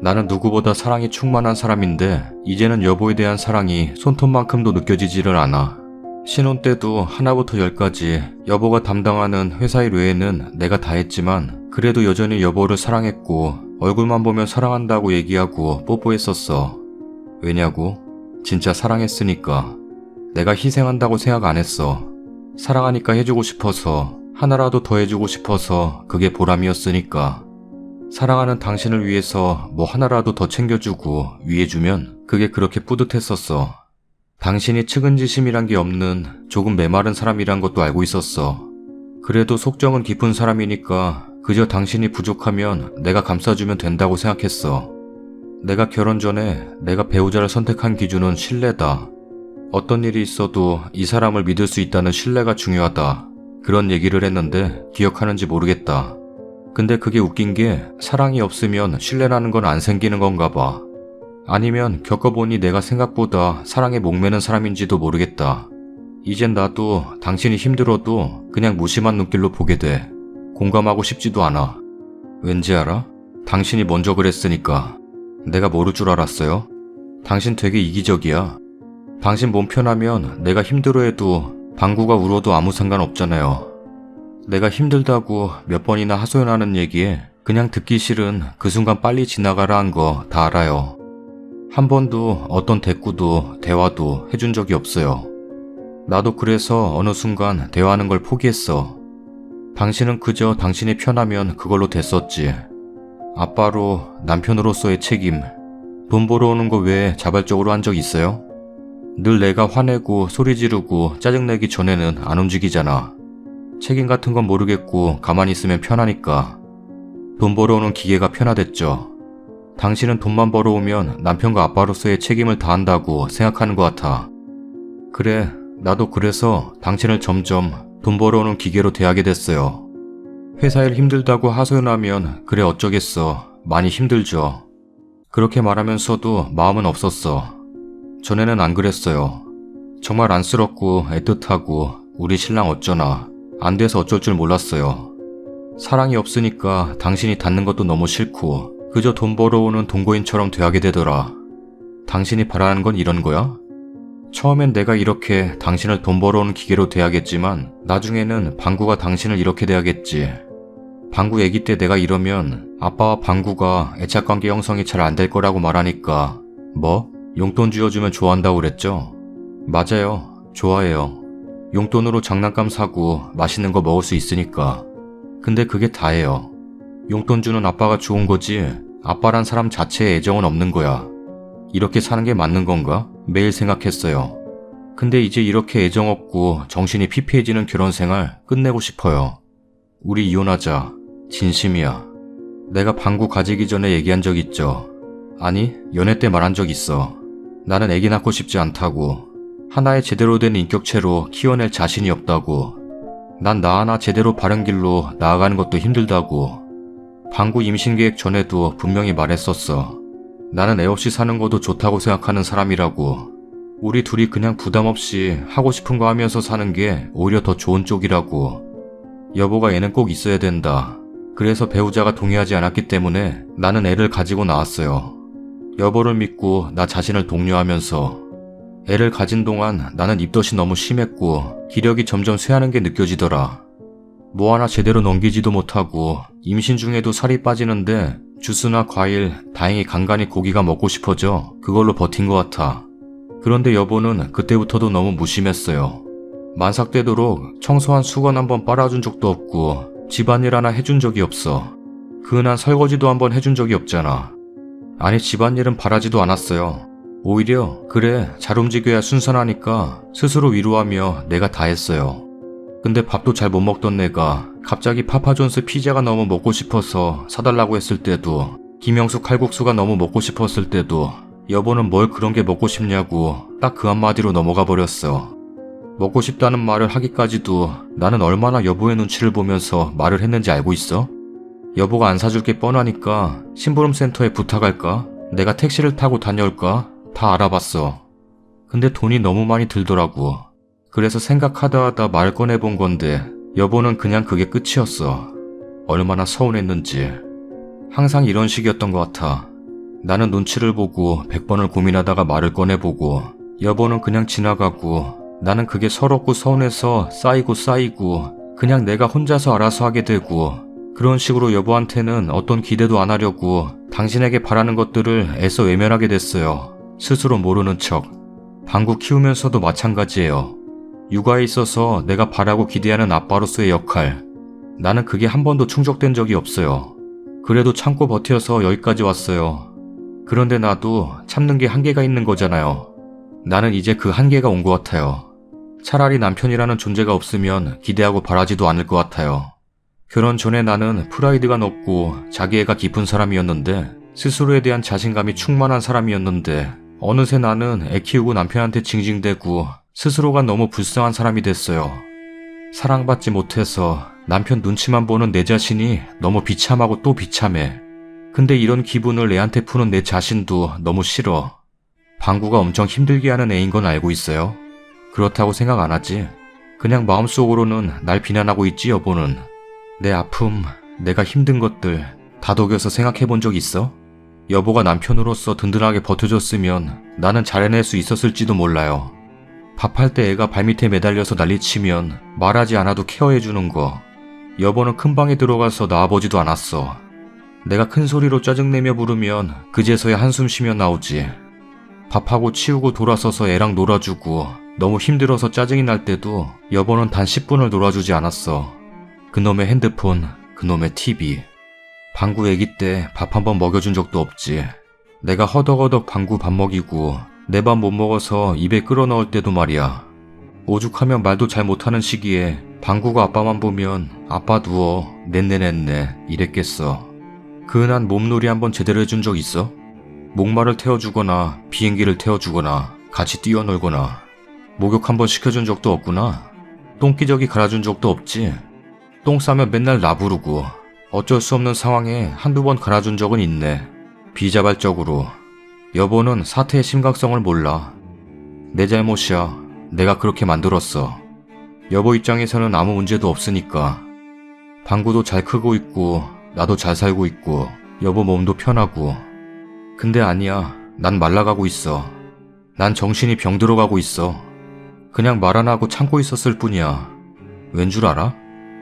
나는 누구보다 사랑이 충만한 사람인데 이제는 여보에 대한 사랑이 손톱만큼도 느껴지지를 않아. 신혼 때도 하나부터 10까지 여보가 담당하는 회사일 외에는 내가 다 했지만 그래도 여전히 여보를 사랑했고 얼굴만 보면 사랑한다고 얘기하고 뽀뽀했었어. 왜냐고? 진짜 사랑했으니까. 내가 희생한다고 생각 안 했어. 사랑하니까 해주고 싶어서 하나라도 더 해주고 싶어서 그게 보람이었으니까. 사랑하는 당신을 위해서 뭐 하나라도 더 챙겨주고 위해주면 그게 그렇게 뿌듯했었어. 당신이 측은지심이란 게 없는 조금 메마른 사람이란 것도 알고 있었어. 그래도 속정은 깊은 사람이니까 그저 당신이 부족하면 내가 감싸주면 된다고 생각했어. 내가 결혼 전에 내가 배우자를 선택한 기준은 신뢰다. 어떤 일이 있어도 이 사람을 믿을 수 있다는 신뢰가 중요하다. 그런 얘기를 했는데 기억하는지 모르겠다. 근데 그게 웃긴 게 사랑이 없으면 신뢰라는 건 안 생기는 건가 봐. 아니면 겪어보니 내가 생각보다 사랑에 목매는 사람인지도 모르겠다. 이젠 나도 당신이 힘들어도 그냥 무심한 눈길로 보게 돼. 공감하고 싶지도 않아. 왠지 알아? 당신이 먼저 그랬으니까. 내가 모를 줄 알았어요? 당신 되게 이기적이야. 당신 몸 편하면 내가 힘들어해도 방구가 울어도 아무 상관없잖아요. 내가 힘들다고 몇 번이나 하소연하는 얘기에 그냥 듣기 싫은 그 순간 빨리 지나가라 한 거 다 알아요. 한 번도 어떤 대꾸도 대화도 해준 적이 없어요. 나도 그래서 어느 순간 대화하는 걸 포기했어. 당신은 그저 당신이 편하면 그걸로 됐었지. 아빠로, 남편으로서의 책임, 돈 벌어오는 거 외에 자발적으로 한 적 있어요? 늘 내가 화내고 소리 지르고 짜증내기 전에는 안 움직이잖아. 책임 같은 건 모르겠고 가만히 있으면 편하니까. 돈 벌어오는 기계가 편하댔죠. 당신은 돈만 벌어오면 남편과 아빠로서의 책임을 다한다고 생각하는 것 같아. 그래, 나도 그래서 당신을 점점 돈 벌어오는 기계로 대하게 됐어요. 회사 일 힘들다고 하소연하면 그래 어쩌겠어. 많이 힘들죠. 그렇게 말하면서도 마음은 없었어. 전에는 안 그랬어요. 정말 안쓰럽고 애틋하고 우리 신랑 어쩌나 안 돼서 어쩔 줄 몰랐어요. 사랑이 없으니까 당신이 닿는 것도 너무 싫고 그저 돈 벌어오는 동거인처럼 대하게 되더라. 당신이 바라는 건 이런 거야? 처음엔 내가 이렇게 당신을 돈 벌어오는 기계로 대하겠지만 나중에는 방구가 당신을 이렇게 대하겠지. 방구 애기 때 내가 이러면 아빠와 방구가 애착관계 형성이 잘 안 될 거라고 말하니까 뭐? 용돈 쥐어주면 좋아한다고 그랬죠? 맞아요. 좋아해요. 용돈으로 장난감 사고 맛있는 거 먹을 수 있으니까. 근데 그게 다예요. 용돈 주는 아빠가 좋은 거지 아빠란 사람 자체에 애정은 없는 거야. 이렇게 사는 게 맞는 건가? 매일 생각했어요. 근데 이제 이렇게 애정 없고 정신이 피폐해지는 결혼 생활 끝내고 싶어요. 우리 이혼하자. 진심이야. 내가 방구 가지기 전에 얘기한 적 있죠? 아니, 연애 때 말한 적 있어. 나는 애기 낳고 싶지 않다고. 하나의 제대로 된 인격체로 키워낼 자신이 없다고. 난 나 하나 제대로 바른 길로 나아가는 것도 힘들다고. 방구 임신 계획 전에도 분명히 말했었어. 나는 애 없이 사는 것도 좋다고 생각하는 사람이라고. 우리 둘이 그냥 부담 없이 하고 싶은 거 하면서 사는 게 오히려 더 좋은 쪽이라고. 여보가 애는 꼭 있어야 된다. 그래서 배우자가 동의하지 않았기 때문에 나는 애를 가지고 나왔어요. 여보를 믿고 나 자신을 독려하면서. 애를 가진 동안 나는 입덧이 너무 심했고 기력이 점점 쇠하는 게 느껴지더라. 뭐 하나 제대로 넘기지도 못하고 임신 중에도 살이 빠지는데 주스나 과일, 다행히 간간히 고기가 먹고 싶어져 그걸로 버틴 것 같아. 그런데 여보는 그때부터도 너무 무심했어요. 만삭되도록 청소한 수건 한번 빨아준 적도 없고 집안일 하나 해준 적이 없어. 그은한 설거지도 한번 해준 적이 없잖아. 아니 집안일은 바라지도 않았어요. 오히려 그래 잘 움직여야 순선하니까 스스로 위로하며 내가 다 했어요. 근데 밥도 잘 못 먹던 내가 갑자기 파파존스 피자가 너무 먹고 싶어서 사달라고 했을 때도 김영수 칼국수가 너무 먹고 싶었을 때도 여보는 뭘 그런 게 먹고 싶냐고 딱 그 한마디로 넘어가 버렸어. 먹고 싶다는 말을 하기까지도 나는 얼마나 여보의 눈치를 보면서 말을 했는지 알고 있어? 여보가 안 사줄 게 뻔하니까 심부름센터에 부탁할까? 내가 택시를 타고 다녀올까? 다 알아봤어. 근데 돈이 너무 많이 들더라고. 그래서 생각하다 하다 말 꺼내본 건데 여보는 그냥 그게 끝이었어. 얼마나 서운했는지. 항상 이런 식이었던 것 같아. 나는 눈치를 보고 100번을 고민하다가 말을 꺼내보고 여보는 그냥 지나가고 나는 그게 서럽고 서운해서 쌓이고 그냥 내가 혼자서 알아서 하게 되고 그런 식으로 여보한테는 어떤 기대도 안 하려고 당신에게 바라는 것들을 애써 외면하게 됐어요. 스스로 모르는 척. 방구 키우면서도 마찬가지예요. 육아에 있어서 내가 바라고 기대하는 아빠로서의 역할. 나는 그게 한 번도 충족된 적이 없어요. 그래도 참고 버텨서 여기까지 왔어요. 그런데 나도 참는 게 한계가 있는 거잖아요. 나는 이제 그 한계가 온 것 같아요. 차라리 남편이라는 존재가 없으면 기대하고 바라지도 않을 것 같아요. 결혼 전에 나는 프라이드가 높고 자기애가 깊은 사람이었는데 스스로에 대한 자신감이 충만한 사람이었는데 어느새 나는 애 키우고 남편한테 징징대고 스스로가 너무 불쌍한 사람이 됐어요. 사랑받지 못해서 남편 눈치만 보는 내 자신이 너무 비참하고 또 비참해. 근데 이런 기분을 애한테 푸는 내 자신도 너무 싫어. 방구가 엄청 힘들게 하는 애인 건 알고 있어요. 그렇다고 생각 안 하지. 그냥 마음속으로는 날 비난하고 있지 여보는. 내 아픔, 내가 힘든 것들 다독여서 생각해 본 적 있어? 여보가 남편으로서 든든하게 버텨줬으면 나는 잘 해낼 수 있었을지도 몰라요. 밥할 때 애가 발밑에 매달려서 난리치면 말하지 않아도 케어해주는 거. 여보는 큰 방에 들어가서 나와보지도 않았어. 내가 큰 소리로 짜증내며 부르면 그제서야 한숨 쉬며 나오지. 밥하고 치우고 돌아서서 애랑 놀아주고 너무 힘들어서 짜증이 날 때도 여보는 단 10분을 놀아주지 않았어. 그놈의 핸드폰, 그놈의 TV. 방구 애기 때 밥 한 번 먹여준 적도 없지. 내가 허덕허덕 방구 밥 먹이고 내 밥 못 먹어서 입에 끌어 넣을 때도 말이야. 오죽하면 말도 잘 못하는 시기에 방구가 아빠만 보면 아빠 누워 넷네넷네 이랬겠어. 그은한 몸놀이 한번 제대로 해준 적 있어? 목마를 태워주거나 비행기를 태워주거나 같이 뛰어놀거나 목욕 한번 시켜준 적도 없구나. 똥기저귀 갈아준 적도 없지. 똥 싸면 맨날 나 부르고 어쩔 수 없는 상황에 한두 번 갈아준 적은 있네. 비자발적으로. 여보는 사태의 심각성을 몰라. 내 잘못이야. 내가 그렇게 만들었어. 여보 입장에서는 아무 문제도 없으니까. 방구도 잘 크고 있고 나도 잘 살고 있고 여보 몸도 편하고. 근데 아니야. 난 말라가고 있어. 난 정신이 병들어가고 있어. 그냥 말 안 하고 참고 있었을 뿐이야. 왠 줄 알아?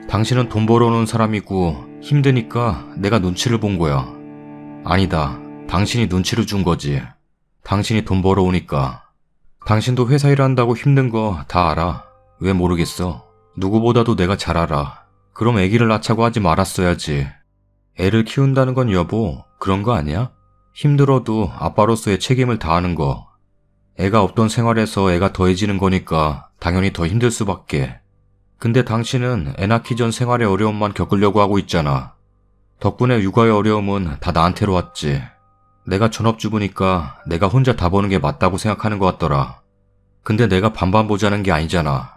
당신은 돈 벌어오는 사람이고 힘드니까 내가 눈치를 본 거야. 아니다. 당신이 눈치를 준 거지. 당신이 돈 벌어오니까. 당신도 회사 일한다고 힘든 거 다 알아. 왜 모르겠어? 누구보다도 내가 잘 알아. 그럼 애기를 낳자고 하지 말았어야지. 애를 키운다는 건 여보, 그런 거 아니야? 힘들어도 아빠로서의 책임을 다하는 거. 애가 없던 생활에서 애가 더해지는 거니까 당연히 더 힘들 수밖에. 근데 당신은 애 낳기 전 생활의 어려움만 겪으려고 하고 있잖아. 덕분에 육아의 어려움은 다 나한테로 왔지. 내가 전업주부니까 내가 혼자 다 버는 게 맞다고 생각하는 것 같더라. 근데 내가 반반 보자는 게 아니잖아.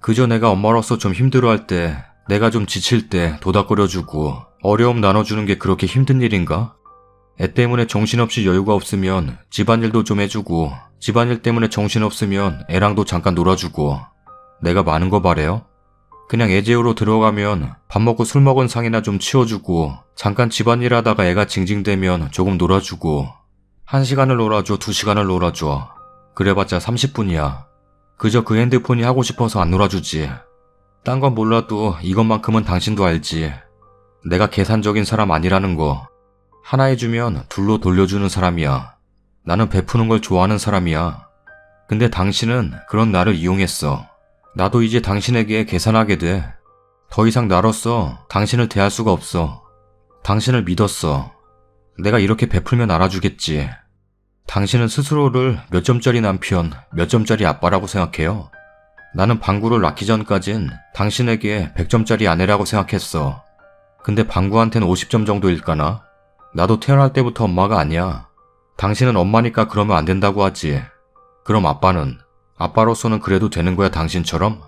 그저 내가 엄마로서 좀 힘들어할 때, 내가 좀 지칠 때 도닥거려주고 어려움 나눠주는 게 그렇게 힘든 일인가? 애 때문에 정신없이 여유가 없으면 집안일도 좀 해주고 집안일 때문에 정신없으면 애랑도 잠깐 놀아주고 내가 많은 거 바래요? 그냥 애 재우러 들어가면 밥 먹고 술 먹은 상이나 좀 치워주고 잠깐 집안일 하다가 애가 징징대면 조금 놀아주고 1시간을 놀아줘 2시간을 놀아줘 그래봤자 30분이야. 그저 그 핸드폰이 하고 싶어서 안 놀아주지. 딴 건 몰라도 이것만큼은 당신도 알지. 내가 계산적인 사람 아니라는 거. 하나 해주면 둘로 돌려주는 사람이야. 나는 베푸는 걸 좋아하는 사람이야. 근데 당신은 그런 나를 이용했어. 나도 이제 당신에게 계산하게 돼. 더 이상 나로서 당신을 대할 수가 없어. 당신을 믿었어. 내가 이렇게 베풀면 알아주겠지. 당신은 스스로를 몇 점짜리 남편, 몇 점짜리 아빠라고 생각해요? 나는 방구를 낳기 전까진 당신에게 100점짜리 아내라고 생각했어. 근데 방구한테는 50점 정도일까나? 나도 태어날 때부터 엄마가 아니야. 당신은 엄마니까 그러면 안 된다고 하지. 그럼 아빠는? 아빠로서는 그래도 되는 거야 당신처럼?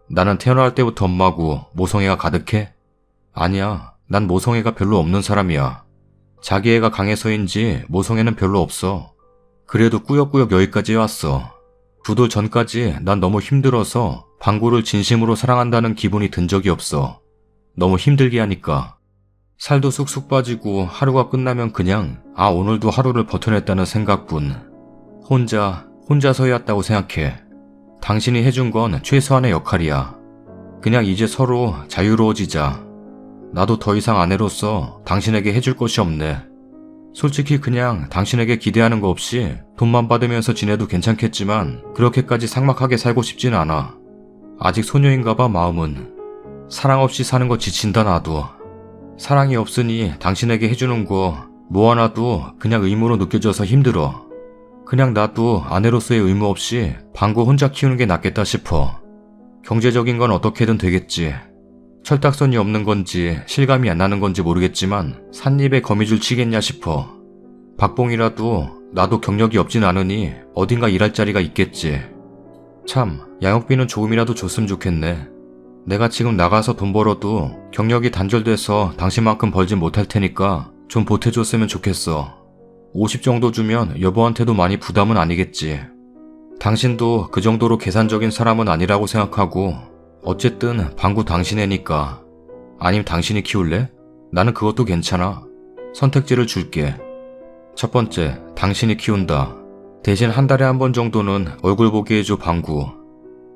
나는 태어날 때부터 엄마고 모성애가 가득해? 아니야. 난 모성애가 별로 없는 사람이야. 자기 애가 강해서인지 모성애는 별로 없어. 그래도 꾸역꾸역 여기까지 왔어. 2돌 전까지 난 너무 힘들어서 방구를 진심으로 사랑한다는 기분이 든 적이 없어. 너무 힘들게 하니까. 살도 쑥쑥 빠지고 하루가 끝나면 그냥 오늘도 하루를 버텨냈다는 생각뿐. 혼자서 해왔다고 생각해. 당신이 해준 건 최소한의 역할이야. 그냥 이제 서로 자유로워지자. 나도 더 이상 아내로서 당신에게 해줄 것이 없네. 솔직히 그냥 당신에게 기대하는 거 없이 돈만 받으면서 지내도 괜찮겠지만 그렇게까지 삭막하게 살고 싶진 않아. 아직 소녀인가 봐 마음은. 사랑 없이 사는 거 지친다 나도. 사랑이 없으니 당신에게 해주는 거 뭐 하나도 그냥 의무로 느껴져서 힘들어. 그냥 나도 아내로서의 의무 없이 방구 혼자 키우는 게 낫겠다 싶어. 경제적인 건 어떻게든 되겠지. 철딱선이 없는 건지 실감이 안 나는 건지 모르겠지만 삿입에 거미줄 치겠냐 싶어. 박봉이라도 나도 경력이 없진 않으니 어딘가 일할 자리가 있겠지. 참, 양육비는 조금이라도 줬으면 좋겠네. 내가 지금 나가서 돈 벌어도 경력이 단절돼서 당신만큼 벌진 못할 테니까 좀 보태줬으면 좋겠어. 50 정도 주면 여보한테도 많이 부담은 아니겠지. 당신도 그 정도로 계산적인 사람은 아니라고 생각하고 어쨌든 방구 당신 애니까. 아님 당신이 키울래? 나는 그것도 괜찮아. 선택지를 줄게. 첫 번째, 당신이 키운다. 대신 한 달에 한 번 정도는 얼굴 보게 해줘 방구.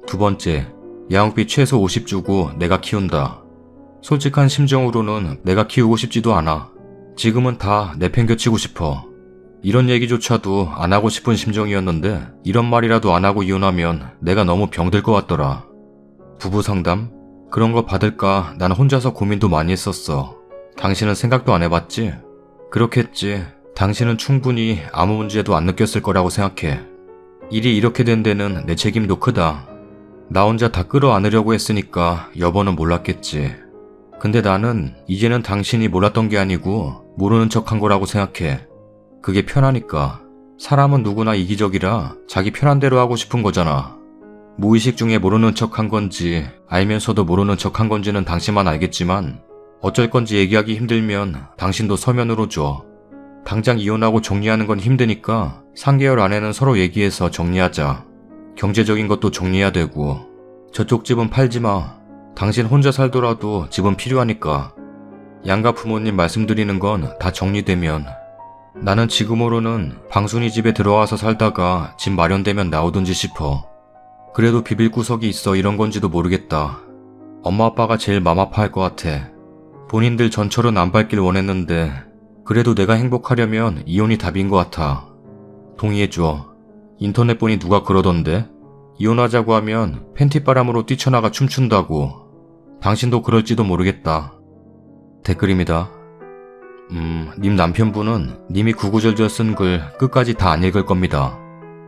두 번째, 양육비 최소 50 주고 내가 키운다. 솔직한 심정으로는 내가 키우고 싶지도 않아. 지금은 다 내팽겨치고 싶어. 이런 얘기조차도 안 하고 싶은 심정이었는데 이런 말이라도 안 하고 이혼하면 내가 너무 병들 것 같더라. 부부 상담? 그런 거 받을까 난 혼자서 고민도 많이 했었어. 당신은 생각도 안 해봤지? 그렇겠지. 당신은 충분히 아무 문제도 안 느꼈을 거라고 생각해. 일이 이렇게 된 데는 내 책임도 크다. 나 혼자 다 끌어안으려고 했으니까 여보는 몰랐겠지. 근데 나는 이제는 당신이 몰랐던 게 아니고 모르는 척한 거라고 생각해. 그게 편하니까. 사람은 누구나 이기적이라 자기 편한 대로 하고 싶은 거잖아. 무의식 중에 모르는 척한 건지 알면서도 모르는 척한 건지는 당신만 알겠지만 어쩔 건지 얘기하기 힘들면 당신도 서면으로 줘. 당장 이혼하고 정리하는 건 힘드니까 3개월 안에는 서로 얘기해서 정리하자. 경제적인 것도 정리해야 되고. 저쪽 집은 팔지 마. 당신 혼자 살더라도 집은 필요하니까. 양가 부모님 말씀드리는 건 다 정리되면. 나는 지금으로는 방순이 집에 들어와서 살다가 집 마련되면 나오든지 싶어. 그래도 비빌 구석이 있어 이런 건지도 모르겠다. 엄마 아빠가 제일 맘 아파할 것 같아. 본인들 전철은 안 밟길 원했는데 그래도 내가 행복하려면 이혼이 답인 것 같아. 동의해줘. 인터넷 보니 누가 그러던데 이혼하자고 하면 팬티바람으로 뛰쳐나가 춤춘다고. 당신도 그럴지도 모르겠다. 댓글입니다. 님 남편분은 님이 구구절절 쓴 글 끝까지 다 안 읽을 겁니다.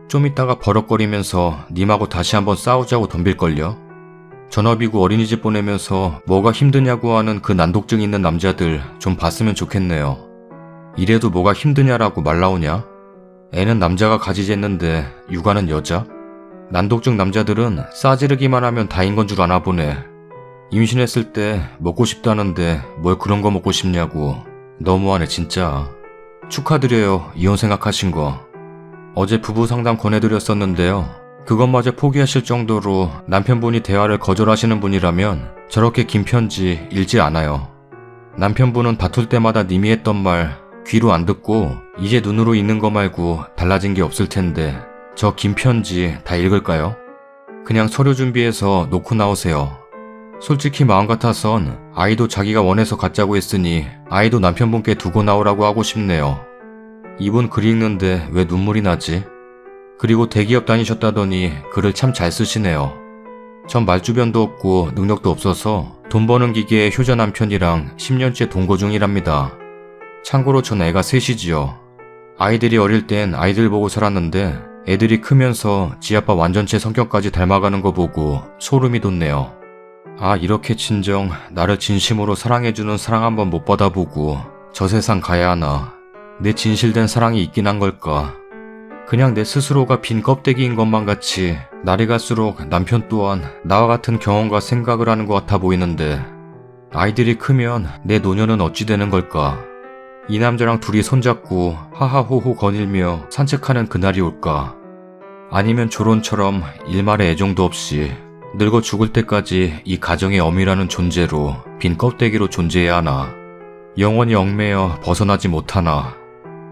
좀 있다가 버럭거리면서 님하고 다시 한번 싸우자고 덤빌걸요? 전업이고 어린이집 보내면서 뭐가 힘드냐고 하는 그 난독증 있는 남자들 좀 봤으면 좋겠네요. 이래도 뭐가 힘드냐라고 말 나오냐? 애는 남자가 가지겠는데 육아는 여자? 난독증 남자들은 싸지르기만 하면 다인 건 줄 아나 보네. 임신했을 때 먹고 싶다는데 뭘 그런 거 먹고 싶냐고. 너무하네 진짜. 축하드려요 이혼 생각하신 거. 어제 부부 상담 권해드렸었는데요. 그것마저 포기하실 정도로 남편분이 대화를 거절하시는 분이라면 저렇게 긴 편지 읽지 않아요. 남편분은 다툴 때마다 님이 했던 말 귀로 안 듣고 이제 눈으로 읽는 거 말고 달라진 게 없을 텐데 저 긴 편지 다 읽을까요? 그냥 서류 준비해서 놓고 나오세요. 솔직히 마음 같아선 아이도 자기가 원해서 갖자고 했으니 아이도 남편분께 두고 나오라고 하고 싶네요. 이분 글 읽는데 왜 눈물이 나지? 그리고 대기업 다니셨다더니 글을 참 잘 쓰시네요. 전 말주변도 없고 능력도 없어서 돈 버는 기계에 효자 남편이랑 10년째 동거 중이랍니다. 참고로 전 애가 셋이지요. 아이들이 어릴 땐 아이들 보고 살았는데 애들이 크면서 지 아빠 완전체 성격까지 닮아가는 거 보고 소름이 돋네요. 아 이렇게 진정 나를 진심으로 사랑해주는 사랑 한번 못 받아보고 저 세상 가야 하나. 내 진실된 사랑이 있긴 한 걸까. 그냥 내 스스로가 빈 껍데기인 것만 같이 날이 갈수록 남편 또한 나와 같은 경험과 생각을 하는 것 같아 보이는데 아이들이 크면 내 노년은 어찌 되는 걸까. 이 남자랑 둘이 손잡고 하하호호 거닐며 산책하는 그날이 올까. 아니면 조론처럼 일말의 애정도 없이 늙어 죽을 때까지 이 가정의 어미라는 존재로 빈 껍데기로 존재해야 하나. 영원히 얽매여 벗어나지 못하나.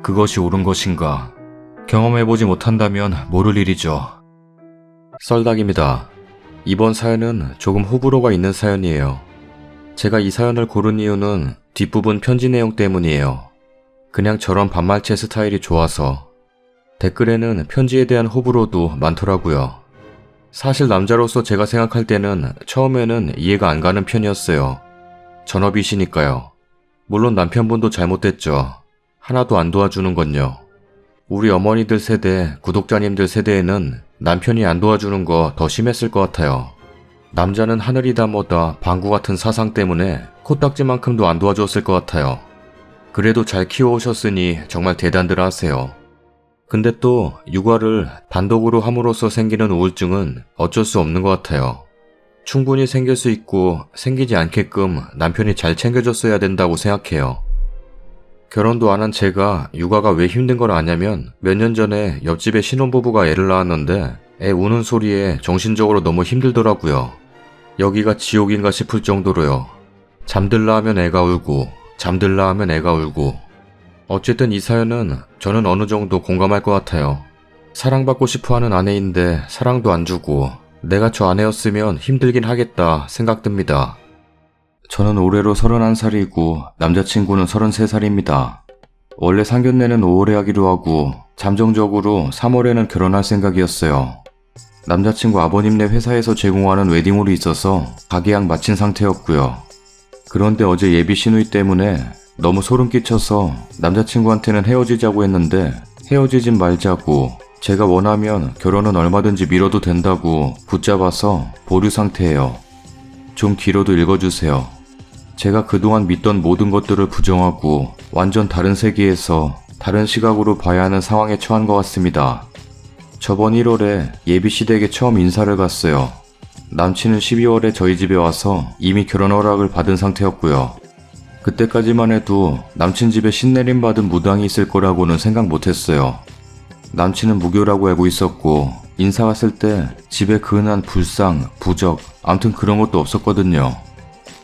그것이 옳은 것인가. 경험해보지 못한다면 모를 일이죠. 썰닭입니다. 이번 사연은 조금 호불호가 있는 사연이에요. 제가 이 사연을 고른 이유는 뒷부분 편지 내용 때문이에요. 그냥 저런 반말체 스타일이 좋아서. 댓글에는 편지에 대한 호불호도 많더라고요. 사실 남자로서 제가 생각할 때는 처음에는 이해가 안 가는 편이었어요. 전업이시니까요. 물론 남편분도 잘못됐죠. 하나도 안 도와주는 건요. 우리 어머니들 세대, 구독자님들 세대에는 남편이 안 도와주는 거 더 심했을 것 같아요. 남자는 하늘이다 뭐다 방구 같은 사상 때문에 코딱지만큼도 안 도와줬을 것 같아요. 그래도 잘 키워오셨으니 정말 대단들 하세요. 근데 또 육아를 단독으로 함으로써 생기는 우울증은 어쩔 수 없는 것 같아요. 충분히 생길 수 있고 생기지 않게끔 남편이 잘 챙겨줬어야 된다고 생각해요. 결혼도 안 한 제가 육아가 왜 힘든 걸 아냐면 몇 년 전에 옆집에 신혼부부가 애를 낳았는데 애 우는 소리에 정신적으로 너무 힘들더라고요. 여기가 지옥인가 싶을 정도로요. 잠들라 하면 애가 울고 잠들라 하면 애가 울고. 어쨌든 이 사연은 저는 어느 정도 공감할 것 같아요. 사랑받고 싶어하는 아내인데 사랑도 안 주고 내가 저 아내였으면 힘들긴 하겠다 생각듭니다. 저는 올해로 31살이고 남자친구는 33살입니다. 원래 상견례는 5월에 하기로 하고 잠정적으로 3월에는 결혼할 생각이었어요. 남자친구 아버님네 회사에서 제공하는 웨딩홀이 있어서 가계약 마친 상태였고요. 그런데 어제 예비 시누이 때문에 너무 소름 끼쳐서 남자친구한테는 헤어지자고 했는데 헤어지진 말자고 제가 원하면 결혼은 얼마든지 미뤄도 된다고 붙잡아서 보류 상태예요. 좀 길어도 읽어주세요. 제가 그동안 믿던 모든 것들을 부정하고 완전 다른 세계에서 다른 시각으로 봐야 하는 상황에 처한 것 같습니다. 저번 1월에 예비시댁에 처음 인사를 갔어요. 남친은 12월에 저희 집에 와서 이미 결혼 허락을 받은 상태였고요. 그때까지만 해도 남친 집에 신내림 받은 무당이 있을 거라고는 생각 못했어요. 남친은 무교라고 알고 있었고 인사 갔을 때 집에 근한 불상, 부적, 암튼 그런 것도 없었거든요.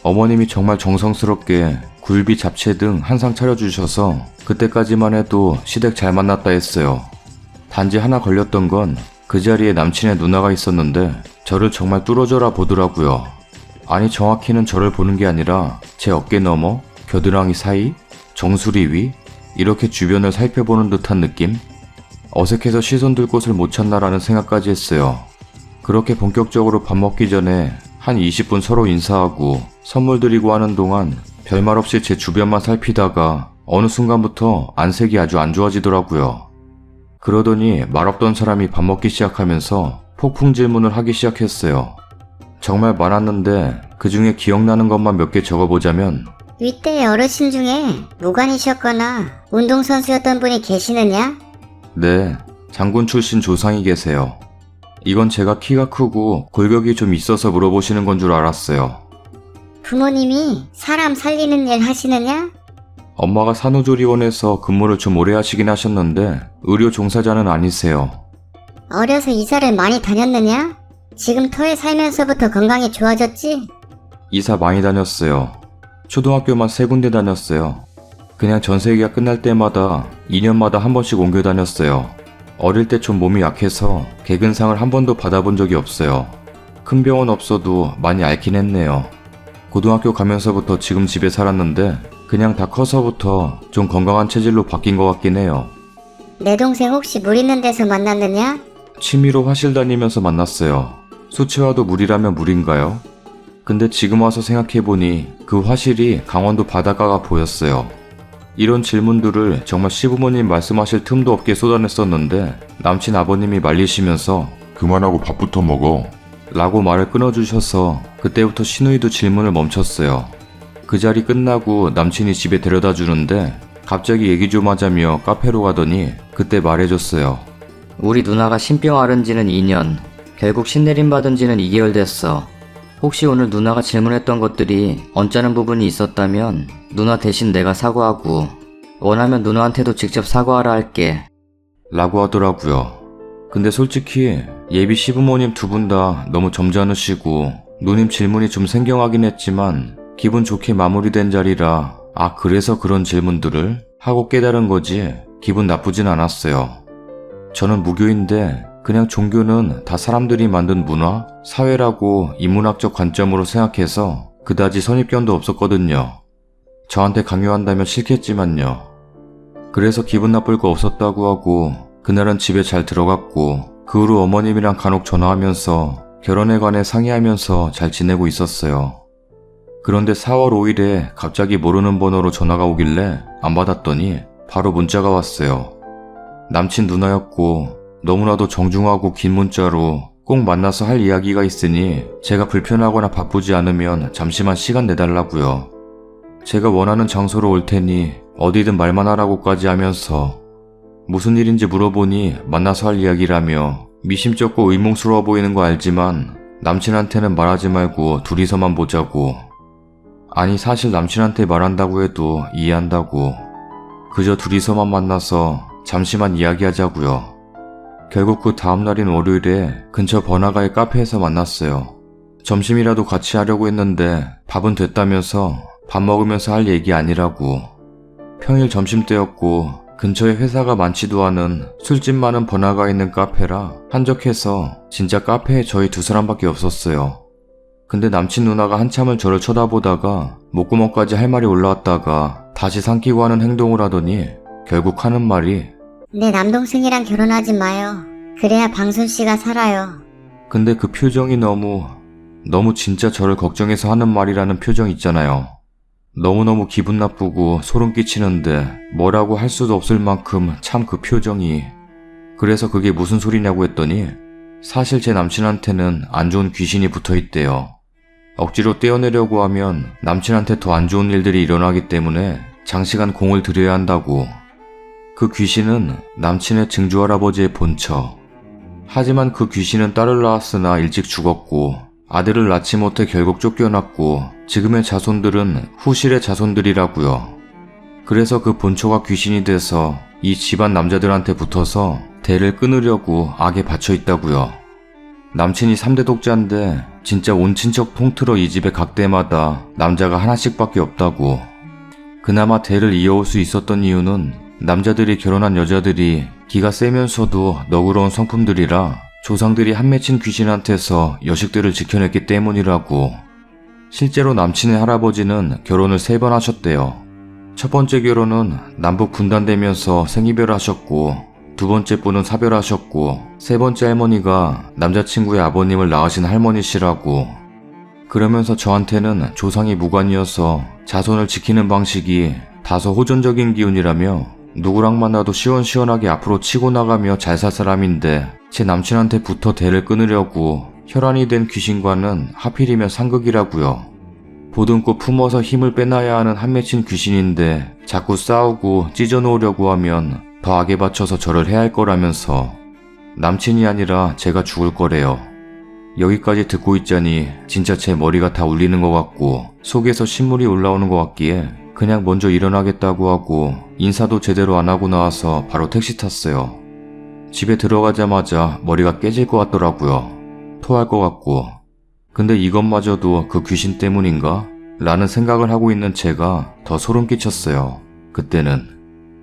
어머님이 정말 정성스럽게 굴비, 잡채 등 한상 차려주셔서 그때까지만 해도 시댁 잘 만났다 했어요. 단지 하나 걸렸던 건 그 자리에 남친의 누나가 있었는데 저를 정말 뚫어져라 보더라고요. 아니 정확히는 저를 보는 게 아니라 제 어깨 너머, 겨드랑이 사이, 정수리 위 이렇게 주변을 살펴보는 듯한 느낌? 어색해서 시선 둘 곳을 못 찾나라는 생각까지 했어요. 그렇게 본격적으로 밥 먹기 전에 한 20분 서로 인사하고 선물 드리고 하는 동안 별말 없이 제 주변만 살피다가 어느 순간부터 안색이 아주 안 좋아지더라고요. 그러더니 말없던 사람이 밥 먹기 시작하면서 폭풍 질문을 하기 시작했어요. 정말 많았는데 그 중에 기억나는 것만 몇 개 적어보자면 윗대 어르신 중에 무관이셨거나 운동선수였던 분이 계시느냐? 네, 장군 출신 조상이 계세요. 이건 제가 키가 크고 골격이 좀 있어서 물어보시는 건 줄 알았어요. 부모님이 사람 살리는 일 하시느냐? 엄마가 산후조리원에서 근무를 좀 오래 하시긴 하셨는데 의료 종사자는 아니세요. 어려서 이사를 많이 다녔느냐? 지금 터에 살면서부터 건강이 좋아졌지? 이사 많이 다녔어요. 초등학교만 3군데 다녔어요. 그냥 전세기가 끝날 때마다 2년마다 한 번씩 옮겨 다녔어요. 어릴 때 좀 몸이 약해서 개근상을 한 번도 받아본 적이 없어요. 큰 병원 없어도 많이 앓긴 했네요. 고등학교 가면서부터 지금 집에 살았는데 그냥 다 커서부터 좀 건강한 체질로 바뀐 것 같긴 해요. 내 동생 혹시 물 있는 데서 만났느냐? 취미로 화실 다니면서 만났어요. 수치화도 물이라면 물인가요? 근데 지금 와서 생각해보니 그 화실이 강원도 바닷가가 보였어요. 이런 질문들을 정말 시부모님 말씀하실 틈도 없게 쏟아냈었는데 남친 아버님이 말리시면서 그만하고 밥부터 먹어. 라고 말을 끊어주셔서 그때부터 시누이도 질문을 멈췄어요. 그 자리 끝나고 남친이 집에 데려다 주는데 갑자기 얘기 좀 하자며 카페로 가더니 그때 말해줬어요. 우리 누나가 신병 앓은 지는 2년, 결국 신내림 받은 지는 2개월 됐어. 혹시 오늘 누나가 질문했던 것들이 언짢은 부분이 있었다면 누나 대신 내가 사과하고 원하면 누나한테도 직접 사과하라 할게. 라고 하더라고요. 근데 솔직히 예비 시부모님 두 분 다 너무 점잖으시고 누님 질문이 좀 생경하긴 했지만 기분 좋게 마무리된 자리라 아 그래서 그런 질문들을 하고 깨달은 거지 기분 나쁘진 않았어요. 저는 무교인데 그냥 종교는 다 사람들이 만든 문화, 사회라고 인문학적 관점으로 생각해서 그다지 선입견도 없었거든요. 저한테 강요한다면 싫겠지만요. 그래서 기분 나쁠 거 없었다고 하고 그날은 집에 잘 들어갔고 그 후로 어머님이랑 간혹 전화하면서 결혼에 관해 상의하면서 잘 지내고 있었어요. 그런데 4월 5일에 갑자기 모르는 번호로 전화가 오길래 안 받았더니 바로 문자가 왔어요. 남친 누나였고 너무나도 정중하고 긴 문자로 꼭 만나서 할 이야기가 있으니 제가 불편하거나 바쁘지 않으면 잠시만 시간 내달라고요. 제가 원하는 장소로 올 테니 어디든 말만 하라고까지 하면서 무슨 일인지 물어보니 만나서 할 이야기라며 미심쩍고 의문스러워 보이는 거 알지만 남친한테는 말하지 말고 둘이서만 보자고. 아니 사실 남친한테 말한다고 해도 이해한다고. 그저 둘이서만 만나서 잠시만 이야기하자고요. 결국 그 다음날인 월요일에 근처 번화가의 카페에서 만났어요. 점심이라도 같이 하려고 했는데 밥은 됐다면서 밥 먹으면서 할 얘기 아니라고. 평일 점심때였고 근처에 회사가 많지도 않은 술집 많은 번화가에 있는 카페라 한적해서 진짜 카페에 저희 두 사람밖에 없었어요. 근데 남친 누나가 한참을 저를 쳐다보다가 목구멍까지 할 말이 올라왔다가 다시 삼키고 하는 행동을 하더니 결국 하는 말이 내 남동생이랑 결혼하지 마요. 그래야 방순 씨가 살아요. 근데 그 표정이 너무 진짜 저를 걱정해서 하는 말이라는 표정 있잖아요. 너무너무 기분 나쁘고 소름 끼치는데 뭐라고 할 수도 없을 만큼 참 그 표정이. 그래서 그게 무슨 소리냐고 했더니 사실 제 남친한테는 안 좋은 귀신이 붙어 있대요. 억지로 떼어내려고 하면 남친한테 더 안 좋은 일들이 일어나기 때문에 장시간 공을 들여야 한다고. 그 귀신은 남친의 증조할아버지의 본처. 하지만 그 귀신은 딸을 낳았으나 일찍 죽었고 아들을 낳지 못해 결국 쫓겨났고 지금의 자손들은 후실의 자손들이라고요. 그래서 그 본처가 귀신이 돼서 이 집안 남자들한테 붙어서 대를 끊으려고 악에 받쳐 있다고요. 남친이 3대 독자인데 진짜 온 친척 통틀어 이 집에 각 대마다 남자가 하나씩밖에 없다고. 그나마 대를 이어올 수 있었던 이유는 남자들이 결혼한 여자들이 기가 세면서도 너그러운 성품들이라 조상들이 한 맺힌 귀신한테서 여식들을 지켜냈기 때문이라고. 실제로 남친의 할아버지는 결혼을 3번 하셨대요. 첫 번째 결혼은 남북 분단되면서 생이별 하셨고, 두 번째 분은 사별하셨고, 세 번째 할머니가 남자친구의 아버님을 낳으신 할머니시라고. 그러면서 저한테는 조상이 무관이어서 자손을 지키는 방식이 다소 호전적인 기운이라며 누구랑 만나도 시원시원하게 앞으로 치고 나가며 잘 살 사람인데 제 남친한테 붙어 대를 끊으려고 혈안이 된 귀신과는 하필이면 상극이라고요. 보듬고 품어서 힘을 빼놔야 하는 한 맺힌 귀신인데 자꾸 싸우고 찢어놓으려고 하면 더 악에 받쳐서 저를 해야 할 거라면서 남친이 아니라 제가 죽을 거래요. 여기까지 듣고 있자니 진짜 제 머리가 다 울리는 것 같고 속에서 신물이 올라오는 것 같기에 그냥 먼저 일어나겠다고 하고 인사도 제대로 안 하고 나와서 바로 택시 탔어요. 집에 들어가자마자 머리가 깨질 것 같더라고요. 토할 것 같고. 근데 이것마저도 그 귀신 때문인가? 라는 생각을 하고 있는 제가 더 소름 끼쳤어요. 그때는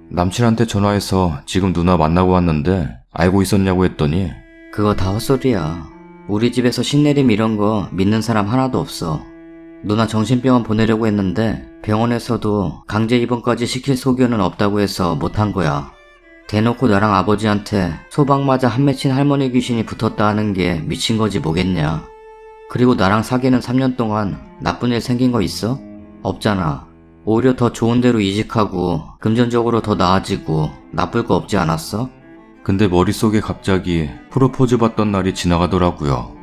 남친한테 전화해서 지금 누나 만나고 왔는데 알고 있었냐고 했더니 그거 다 헛소리야. 우리 집에서 신내림 이런 거 믿는 사람 하나도 없어. 누나 정신병원 보내려고 했는데 병원에서도 강제 입원까지 시킬 소견은 없다고 해서 못한 거야. 대놓고 나랑 아버지한테 소방 맞아 한 맺힌 할머니 귀신이 붙었다 하는 게 미친 거지 뭐겠냐. 그리고 나랑 사귀는 3년 동안 나쁜 일 생긴 거 있어? 없잖아. 오히려 더 좋은 데로 이직하고 금전적으로 더 나아지고 나쁠 거 없지 않았어? 근데 머릿속에 갑자기 프로포즈 받던 날이 지나가더라고요.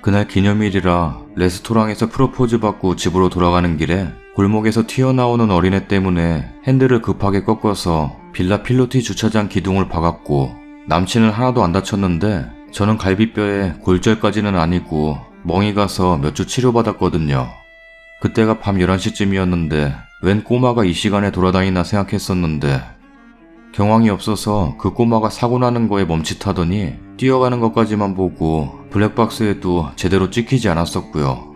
그날 기념일이라 레스토랑에서 프로포즈 받고 집으로 돌아가는 길에 골목에서 튀어나오는 어린애 때문에 핸들을 급하게 꺾어서 빌라 필로티 주차장 기둥을 박았고 남친은 하나도 안 다쳤는데 저는 갈비뼈에 골절까지는 아니고 멍이 가서 몇 주 치료받았거든요. 그때가 밤 11시쯤이었는데 웬 꼬마가 이 시간에 돌아다니나 생각했었는데 경황이 없어서 그 꼬마가 사고 나는 거에 멈칫하더니 뛰어가는 것까지만 보고 블랙박스에도 제대로 찍히지 않았었고요.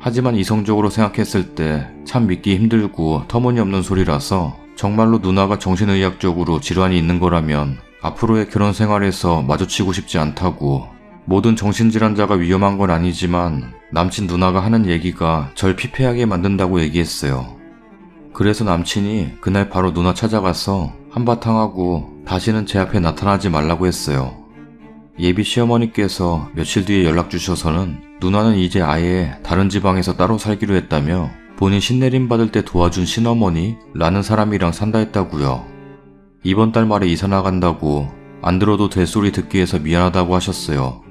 하지만 이성적으로 생각했을 때 참 믿기 힘들고 터무니없는 소리라서 정말로 누나가 정신의학적으로 질환이 있는 거라면 앞으로의 결혼 생활에서 마주치고 싶지 않다고. 모든 정신질환자가 위험한 건 아니지만 남친 누나가 하는 얘기가 절 피폐하게 만든다고 얘기했어요. 그래서 남친이 그날 바로 누나 찾아가서 한바탕 하고 다시는 제 앞에 나타나지 말라고 했어요. 예비 시어머니께서 며칠 뒤에 연락 주셔서는 누나는 이제 아예 다른 지방에서 따로 살기로 했다며 본인 신내림 받을 때 도와준 신어머니 라는 사람이랑 산다 했다고요. 이번 달 말에 이사 나간다고 안 들어도 될 소리 듣기 해서 미안하다고 하셨어요.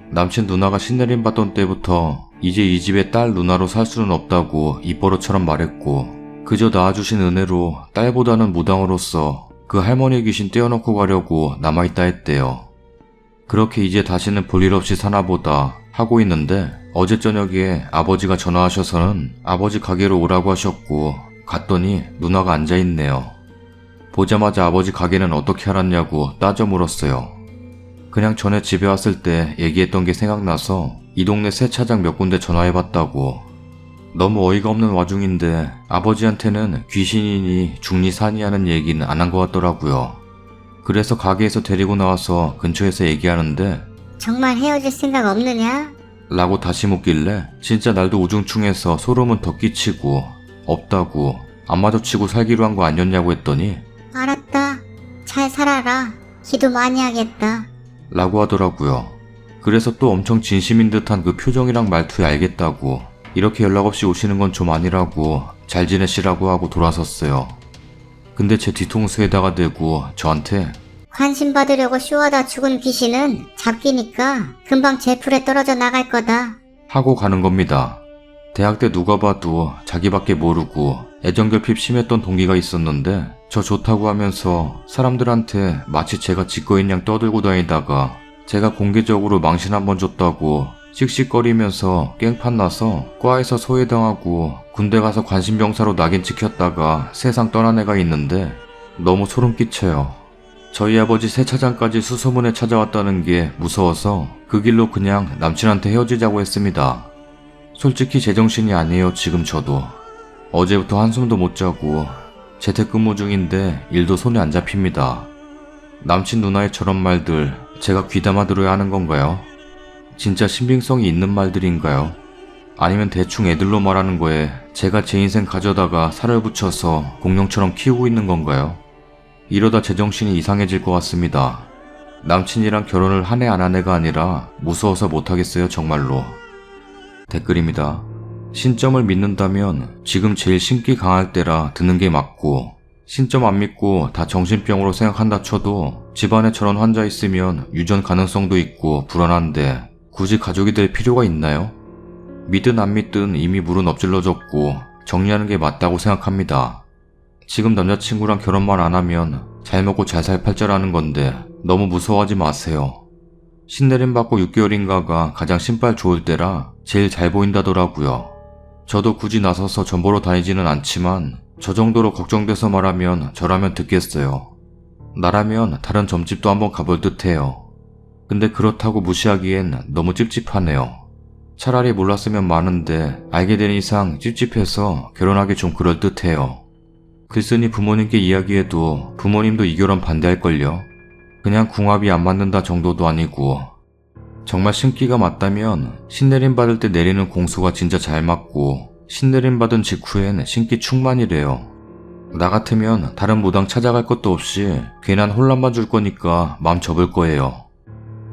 남친 누나가 신내림 받던 때부터 이제 이 집에 딸 누나로 살 수는 없다고 입버릇처럼 말했고 그저 낳아주신 은혜로 딸보다는 무당으로서 그 할머니 귀신 떼어놓고 가려고 남아있다 했대요. 그렇게 이제 다시는 볼일 없이 사나보다 하고 있는데 어제 저녁에 아버지가 전화하셔서는 아버지 가게로 오라고 하셨고 갔더니 누나가 앉아있네요. 보자마자 아버지 가게는 어떻게 알았냐고 따져 물었어요. 그냥 전에 집에 왔을 때 얘기했던 게 생각나서 이 동네 세차장 몇 군데 전화해봤다고. 너무 어이가 없는 와중인데 아버지한테는 귀신이니 중리사니 하는 얘기는 안 한 것 같더라고요. 그래서 가게에서 데리고 나와서 근처에서 얘기하는데 정말 헤어질 생각 없느냐? 라고 다시 묻길래 진짜 날도 우중충해서 소름은 더 끼치고 없다고 안 마주치고 살기로 한 거 아니었냐고 했더니 알았다. 잘 살아라. 기도 많이 하겠다. 라고 하더라고요. 그래서 또 엄청 진심인 듯한 그 표정이랑 말투에 알겠다고, 이렇게 연락 없이 오시는 건 좀 아니라고 잘 지내시라고 하고 돌아섰어요. 근데 제 뒤통수에다가 대고 저한테 관심 받으려고 쇼하다 죽은 귀신은 잡기니까 금방 제풀에 떨어져 나갈 거다. 하고 가는 겁니다. 대학 때 누가 봐도 자기밖에 모르고 애정결핍 심했던 동기가 있었는데 저 좋다고 하면서 사람들한테 마치 제가 지꺼인 양 떠들고 다니다가 제가 공개적으로 망신 한번 줬다고 씩씩거리면서 깽판 나서 과에서 소외당하고 군대 가서 관심병사로 낙인 찍혔다가 세상 떠난 애가 있는데 너무 소름 끼쳐요. 저희 아버지 세차장까지 수소문에 찾아왔다는 게 무서워서 그 길로 그냥 남친한테 헤어지자고 했습니다. 솔직히 제정신이 아니에요 지금 저도. 어제부터 한숨도 못 자고 재택근무 중인데 일도 손에 안 잡힙니다. 남친 누나의 저런 말들 제가 귀담아 들어야 하는 건가요? 진짜 신빙성이 있는 말들인가요? 아니면 대충 애들로 말하는 거에 제가 제 인생 가져다가 살을 붙여서 공룡처럼 키우고 있는 건가요? 이러다 제정신이 이상해질 것 같습니다. 남친이랑 결혼을 한 해 안 한 해가 아니라 무서워서 못하겠어요 정말로. 댓글입니다. 신점을 믿는다면 지금 제일 신기 강할 때라 드는 게 맞고, 신점 안 믿고 다 정신병으로 생각한다 쳐도 집안에 저런 환자 있으면 유전 가능성도 있고 불안한데 굳이 가족이 될 필요가 있나요? 믿든 안 믿든 이미 물은 엎질러졌고 정리하는 게 맞다고 생각합니다. 지금 남자친구랑 결혼만 안 하면 잘 먹고 잘 살 팔자라는 건데 너무 무서워하지 마세요. 신내림 받고 6개월인가가 가장 신발 좋을 때라 제일 잘 보인다더라고요. 저도 굳이 나서서 전보러 다니지는 않지만 저 정도로 걱정돼서 말하면 저라면 듣겠어요. 나라면 다른 점집도 한번 가볼 듯해요. 근데 그렇다고 무시하기엔 너무 찝찝하네요. 차라리 몰랐으면 많은데 알게 된 이상 찝찝해서 결혼하기 좀 그럴듯해요. 글쓰니 부모님께 이야기해도 부모님도 이 결혼 반대할걸요. 그냥 궁합이 안 맞는다 정도도 아니고. 정말 신기가 맞다면 신내림 받을 때 내리는 공수가 진짜 잘 맞고 신내림 받은 직후엔 신기 충만이래요. 나 같으면 다른 무당 찾아갈 것도 없이 괜한 혼란만 줄 거니까 마음 접을 거예요.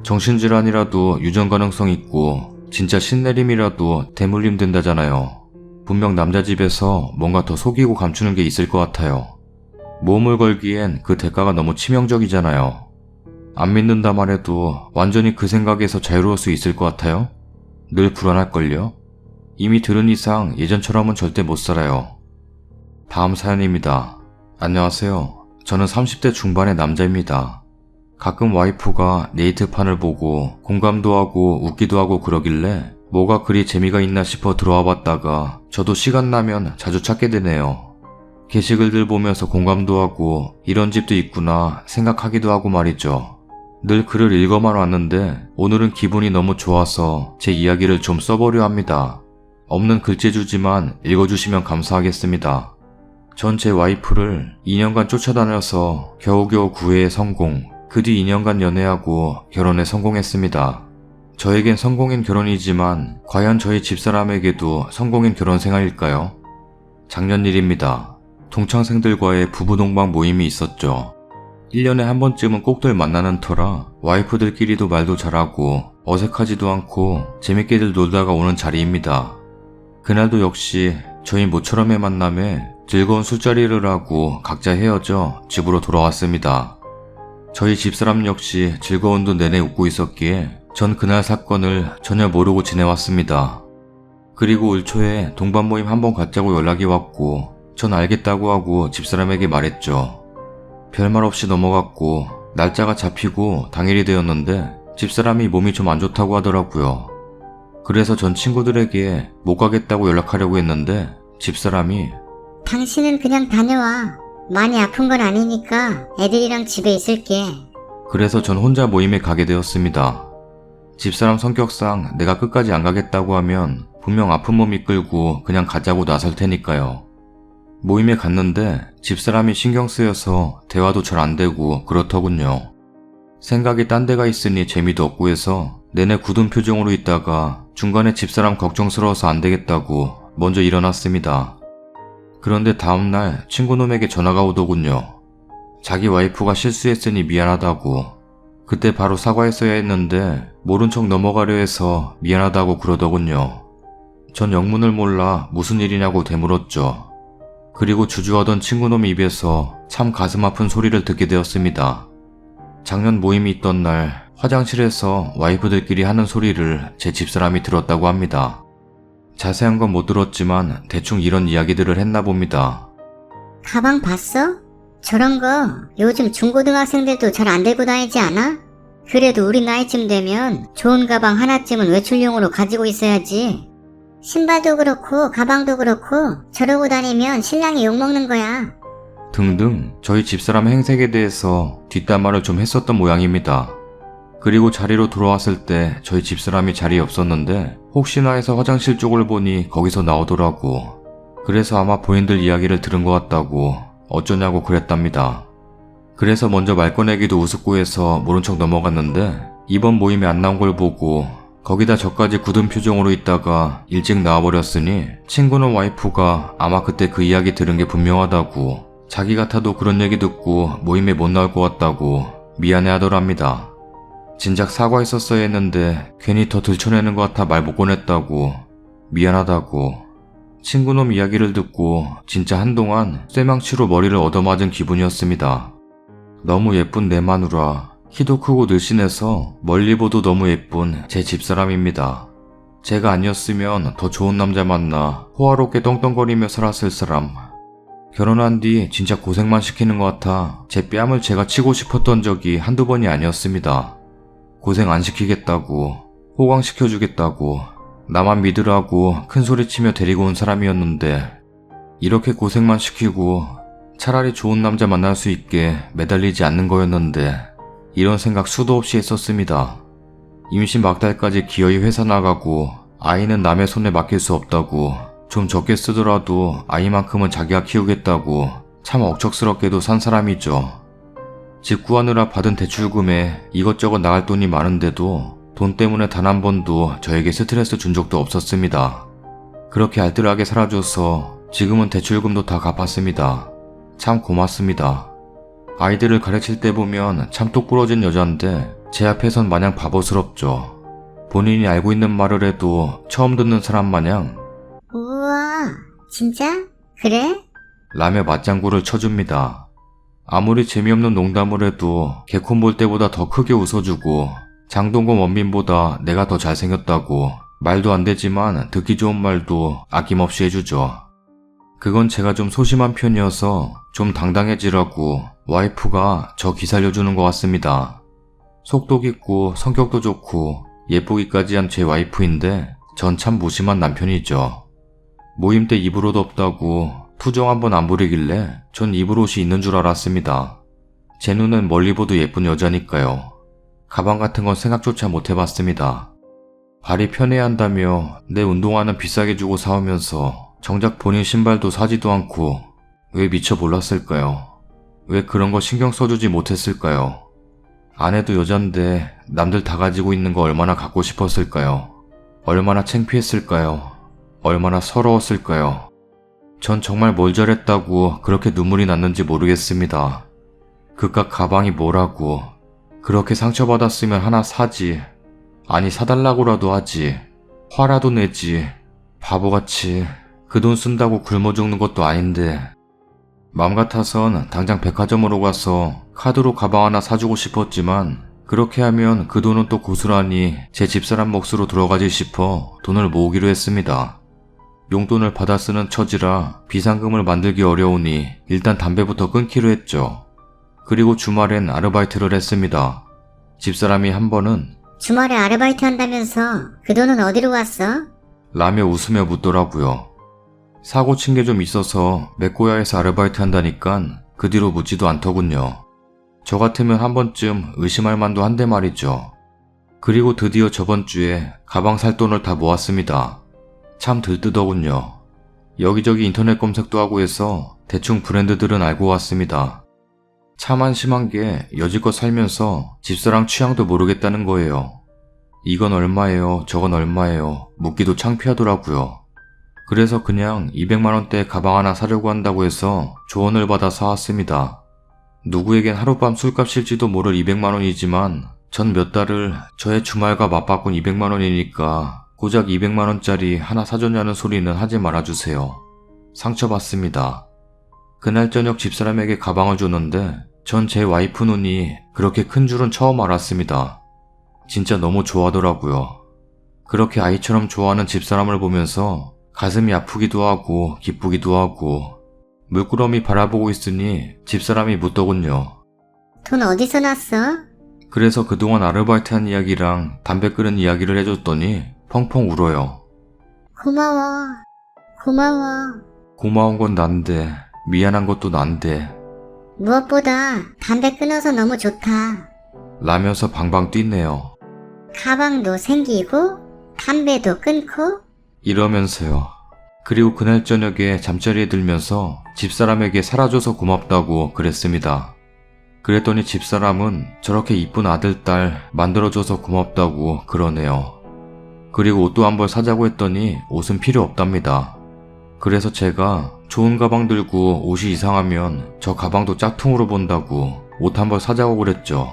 정신질환이라도 유전 가능성 있고 진짜 신내림이라도 대물림 된다잖아요. 분명 남자 집에서 뭔가 더 속이고 감추는 게 있을 것 같아요. 모험을 걸기엔 그 대가가 너무 치명적이잖아요. 안 믿는다 말해도 완전히 그 생각에서 자유로울 수 있을 것 같아요? 늘 불안할걸요? 이미 들은 이상 예전처럼은 절대 못 살아요. 다음 사연입니다. 안녕하세요. 저는 30대 중반의 남자입니다. 가끔 와이프가 네이트판을 보고 공감도 하고 웃기도 하고 그러길래 뭐가 그리 재미가 있나 싶어 들어와 봤다가 저도 시간 나면 자주 찾게 되네요. 게시글들 보면서 공감도 하고 이런 집도 있구나 생각하기도 하고 말이죠. 늘 글을 읽어만 왔는데 오늘은 기분이 너무 좋아서 제 이야기를 좀 써보려 합니다. 없는 글재주지만 읽어주시면 감사하겠습니다. 전 제 와이프를 2년간 쫓아다녀서 겨우겨우 구애에 성공, 그 뒤 2년간 연애하고 결혼에 성공했습니다. 저에겐 성공인 결혼이지만 과연 저희 집사람에게도 성공인 결혼 생활일까요? 작년 일입니다. 동창생들과의 부부 동반 모임이 있었죠. 1년에 한 번쯤은 꼭들 만나는 터라 와이프들끼리도 말도 잘하고 어색하지도 않고 재밌게들 놀다가 오는 자리입니다. 그날도 역시 저희 모처럼의 만남에 즐거운 술자리를 하고 각자 헤어져 집으로 돌아왔습니다. 저희 집사람 역시 즐거운 듯 내내 웃고 있었기에 전 그날 사건을 전혀 모르고 지내왔습니다. 그리고 올 초에 동반 모임 한번 갖자고 연락이 왔고 전 알겠다고 하고 집사람에게 말했죠. 별말 없이 넘어갔고 날짜가 잡히고 당일이 되었는데 집사람이 몸이 좀 안 좋다고 하더라고요. 그래서 전 친구들에게 못 가겠다고 연락하려고 했는데 집사람이 당신은 그냥 다녀와. 많이 아픈 건 아니니까 애들이랑 집에 있을게. 그래서 전 혼자 모임에 가게 되었습니다. 집사람 성격상 내가 끝까지 안 가겠다고 하면 분명 아픈 몸 이끌고 그냥 가자고 나설 테니까요. 모임에 갔는데 집사람이 신경 쓰여서 대화도 잘 안 되고 그렇더군요. 생각이 딴 데가 있으니 재미도 없고 해서 내내 굳은 표정으로 있다가 중간에 집사람 걱정스러워서 안 되겠다고 먼저 일어났습니다. 그런데 다음날 친구놈에게 전화가 오더군요. 자기 와이프가 실수했으니 미안하다고. 그때 바로 사과했어야 했는데 모른 척 넘어가려 해서 미안하다고 그러더군요. 전 영문을 몰라 무슨 일이냐고 되물었죠. 그리고 주저하던 친구놈 입에서 참 가슴 아픈 소리를 듣게 되었습니다. 작년 모임이 있던 날 화장실에서 와이프들끼리 하는 소리를 제 집사람이 들었다고 합니다. 자세한 건 못 들었지만 대충 이런 이야기들을 했나 봅니다. 가방 봤어? 저런 거 요즘 중고등학생들도 잘 안 들고 다니지 않아? 그래도 우리 나이쯤 되면 좋은 가방 하나쯤은 외출용으로 가지고 있어야지. 신발도 그렇고 가방도 그렇고 저러고 다니면 신랑이 욕먹는 거야. 등등 저희 집사람 행색에 대해서 뒷담화를 좀 했었던 모양입니다. 그리고 자리로 돌아왔을 때 저희 집사람이 자리에 없었는데 혹시나 해서 화장실 쪽을 보니 거기서 나오더라고. 그래서 아마 본인들 이야기를 들은 것 같다고 어쩌냐고 그랬답니다. 그래서 먼저 말 꺼내기도 우습고 해서 모른 척 넘어갔는데 이번 모임에 안 나온 걸 보고 거기다 저까지 굳은 표정으로 있다가 일찍 나와버렸으니 친구는 와이프가 아마 그때 그 이야기 들은 게 분명하다고 자기 같아도 그런 얘기 듣고 모임에 못 나올 것 같다고 미안해 하더랍니다. 진작 사과했었어야 했는데 괜히 더 들춰내는 것 같아 말 못 꺼냈다고 미안하다고. 친구놈 이야기를 듣고 진짜 한동안 쇠망치로 머리를 얻어맞은 기분이었습니다. 너무 예쁜 내 마누라, 키도 크고 늘씬해서 멀리 봐도 너무 예쁜 제 집사람입니다. 제가 아니었으면 더 좋은 남자 만나 호화롭게 떵떵거리며 살았을 사람. 결혼한 뒤 진짜 고생만 시키는 것 같아 제 뺨을 제가 치고 싶었던 적이 한두 번이 아니었습니다. 고생 안 시키겠다고, 호강시켜주겠다고, 나만 믿으라고 큰소리치며 데리고 온 사람이었는데 이렇게 고생만 시키고 차라리 좋은 남자 만날 수 있게 매달리지 않는 거였는데 이런 생각 수도 없이 했었습니다. 임신 막달까지 기어이 회사 나가고 아이는 남의 손에 맡길 수 없다고 좀 적게 쓰더라도 아이만큼은 자기가 키우겠다고 참 억척스럽게도 산 사람이죠. 집 구하느라 받은 대출금에 이것저것 나갈 돈이 많은데도 돈 때문에 단 한 번도 저에게 스트레스 준 적도 없었습니다. 그렇게 알뜰하게 살아줘서 지금은 대출금도 다 갚았습니다. 참 고맙습니다. 아이들을 가르칠 때 보면 참 똑부러진 여잔데 제 앞에선 마냥 바보스럽죠. 본인이 알고 있는 말을 해도 처음 듣는 사람 마냥 우와, 진짜? 그래? 라며 맞장구를 쳐줍니다. 아무리 재미없는 농담을 해도 개콘 볼 때보다 더 크게 웃어주고 장동건 원빈보다 내가 더 잘생겼다고 말도 안 되지만 듣기 좋은 말도 아낌없이 해주죠. 그건 제가 좀 소심한 편이어서 좀 당당해지라고 와이프가 저 기살려주는 것 같습니다. 속도 깊고 성격도 좋고 예쁘기까지 한 제 와이프인데 전 참 무심한 남편이죠. 모임 때 입을 옷 없다고 투정 한번 안 부리길래 전 입을 옷이 있는 줄 알았습니다. 제 눈엔 멀리 봐도 예쁜 여자니까요. 가방 같은 건 생각조차 못 해봤습니다. 발이 편해야 한다며 내 운동화는 비싸게 주고 사오면서 정작 본인 신발도 사지도 않고 왜 미처 몰랐을까요? 왜 그런 거 신경 써주지 못했을까요? 아내도 여잔데 남들 다 가지고 있는 거 얼마나 갖고 싶었을까요? 얼마나 창피했을까요? 얼마나 서러웠을까요? 전 정말 뭘 잘했다고 그렇게 눈물이 났는지 모르겠습니다. 그깟 가방이 뭐라고. 그렇게 상처받았으면 하나 사지. 아니 사달라고라도 하지. 화라도 내지. 바보같이 그 돈 쓴다고 굶어 죽는 것도 아닌데. 맘 같아선 당장 백화점으로 가서 카드로 가방 하나 사주고 싶었지만 그렇게 하면 그 돈은 또 고스란히 제 집사람 몫으로 들어가지 싶어 돈을 모으기로 했습니다. 용돈을 받아 쓰는 처지라 비상금을 만들기 어려우니 일단 담배부터 끊기로 했죠. 그리고 주말엔 아르바이트를 했습니다. 집사람이 한 번은 주말에 아르바이트 한다면서 그 돈은 어디로 갔어? 라며 웃으며 묻더라고요. 사고 친 게 좀 있어서 맥고야에서 아르바이트 한다니깐 그 뒤로 묻지도 않더군요. 저 같으면 한 번쯤 의심할 만도 한데 말이죠. 그리고 드디어 저번 주에 가방 살 돈을 다 모았습니다. 참 들뜨더군요. 여기저기 인터넷 검색도 하고 해서 대충 브랜드들은 알고 왔습니다. 참 한심한 게 여지껏 살면서 집사람 취향도 모르겠다는 거예요. 이건 얼마예요, 저건 얼마예요 묻기도 창피하더라고요. 그래서 그냥 200만원대 가방 하나 사려고 한다고 해서 조언을 받아 사왔습니다. 누구에겐 하룻밤 술값일지도 모를 200만 원이지만 전 몇 달을 저의 주말과 맞바꾼 200만 원이니까 고작 200만 원짜리 하나 사줬냐는 소리는 하지 말아주세요. 상처받습니다. 그날 저녁 집사람에게 가방을 줬는데 전 제 와이프 눈이 그렇게 큰 줄은 처음 알았습니다. 진짜 너무 좋아하더라고요. 그렇게 아이처럼 좋아하는 집사람을 보면서 가슴이 아프기도 하고 기쁘기도 하고 물끄러미 바라보고 있으니 집사람이 묻더군요. 돈 어디서 났어? 그래서 그동안 아르바이트한 이야기랑 담배 끄는 이야기를 해줬더니 펑펑 울어요. 고마워. 고마워. 고마운 건 난데 미안한 것도 난데 무엇보다 담배 끊어서 너무 좋다. 라면서 방방 뛰네요. 가방도 생기고 담배도 끊고. 이러면서요. 그리고 그날 저녁에 잠자리에 들면서 집사람에게 살아줘서 고맙다고 그랬습니다. 그랬더니 집사람은 저렇게 이쁜 아들, 딸 만들어줘서 고맙다고 그러네요. 그리고 옷도 한 벌 사자고 했더니 옷은 필요 없답니다. 그래서 제가 좋은 가방 들고 옷이 이상하면 저 가방도 짝퉁으로 본다고 옷 한 벌 사자고 그랬죠.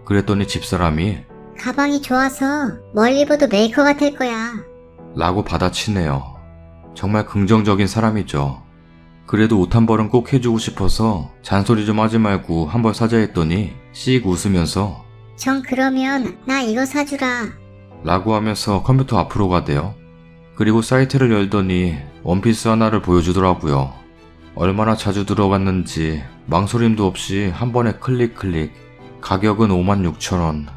그랬더니 집사람이 가방이 좋아서 멀리 봐도 메이커 같을 거야. 라고 받아치네요. 정말 긍정적인 사람이죠. 그래도 옷 한 벌은 꼭 해주고 싶어서 잔소리 좀 하지 말고 한 벌 사자 했더니 씩 웃으면서 정 그러면 나 이거 사주라. 라고 하면서 컴퓨터 앞으로 가대요. 그리고 사이트를 열더니 원피스 하나를 보여주더라고요. 얼마나 자주 들어갔는지 망설임도 없이 한 번에 클릭. 가격은 56,000원.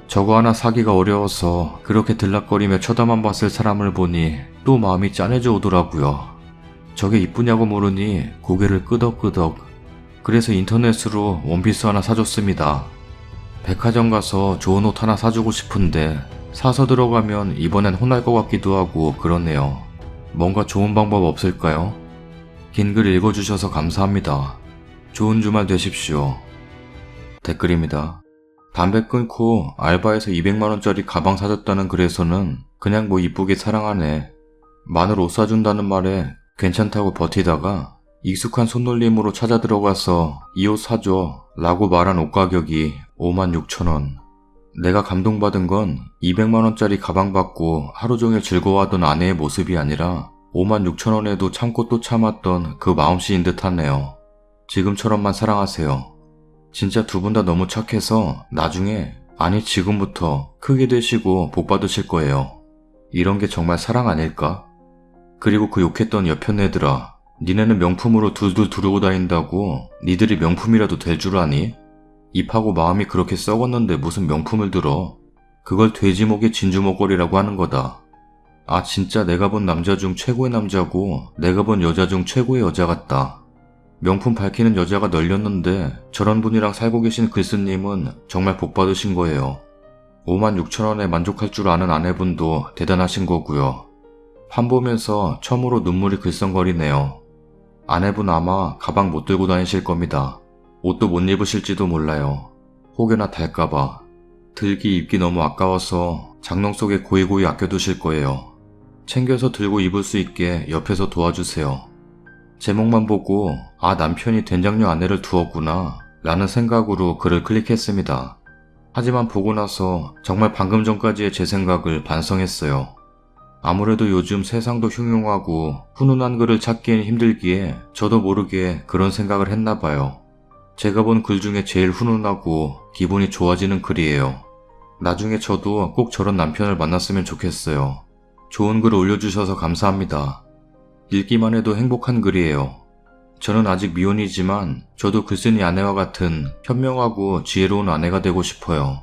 저거 하나 사기가 어려워서 그렇게 들락거리며 쳐다만 봤을 사람을 보니 또 마음이 짠해져 오더라고요. 저게 이쁘냐고 물으니 고개를 끄덕끄덕. 그래서 인터넷으로 원피스 하나 사줬습니다. 백화점 가서 좋은 옷 하나 사주고 싶은데 사서 들어가면 이번엔 혼날 것 같기도 하고 그러네요. 뭔가 좋은 방법 없을까요? 긴 글 읽어주셔서 감사합니다. 좋은 주말 되십시오. 댓글입니다. 담배 끊고 알바에서 200만원짜리 가방 사줬다는 글에서는 그냥 뭐 이쁘게 사랑하네. 마늘 옷 사준다는 말에 괜찮다고 버티다가 익숙한 손놀림으로 찾아 들어가서 이 옷 사줘 라고 말한 옷 가격이 56,000원. 내가 감동받은 건 200만원짜리 가방 받고 하루 종일 즐거워하던 아내의 모습이 아니라 56,000원에도 참고 또 참았던 그 마음씨인 듯 하네요. 지금처럼만 사랑하세요. 진짜 두 분 다 너무 착해서 나중에, 아니 지금부터 크게 되시고 복 받으실 거예요. 이런 게 정말 사랑 아닐까? 그리고 그 욕했던 옆편 애들아, 니네는 명품으로 둘둘 두르고 다닌다고 니들이 명품이라도 될 줄 아니? 입하고 마음이 그렇게 썩었는데 무슨 명품을 들어. 그걸 돼지목의 진주목걸이라고 하는 거다. 아 진짜 내가 본 남자 중 최고의 남자고 내가 본 여자 중 최고의 여자 같다. 명품 밝히는 여자가 널렸는데 저런 분이랑 살고 계신 글쓰님은 정말 복 받으신 거예요. 56,000원에 만족할 줄 아는 아내분도 대단하신 거고요. 판 보면서 처음으로 눈물이 글썽거리네요. 아내분 아마 가방 못 들고 다니실 겁니다. 옷도 못 입으실지도 몰라요. 혹여나 달까봐. 들기 입기 너무 아까워서 장롱 속에 고이고이 아껴두실 거예요. 챙겨서 들고 입을 수 있게 옆에서 도와주세요. 제목만 보고 아 남편이 된장녀 아내를 두었구나 라는 생각으로 글을 클릭했습니다. 하지만 보고 나서 정말 방금 전까지의 제 생각을 반성했어요. 아무래도 요즘 세상도 흉흉하고 훈훈한 글을 찾기엔 힘들기에 저도 모르게 그런 생각을 했나봐요. 제가 본 글 중에 제일 훈훈하고 기분이 좋아지는 글이에요. 나중에 저도 꼭 저런 남편을 만났으면 좋겠어요. 좋은 글 올려주셔서 감사합니다. 읽기만 해도 행복한 글이에요. 저는 아직 미혼이지만 저도 글쓴이 아내와 같은 현명하고 지혜로운 아내가 되고 싶어요.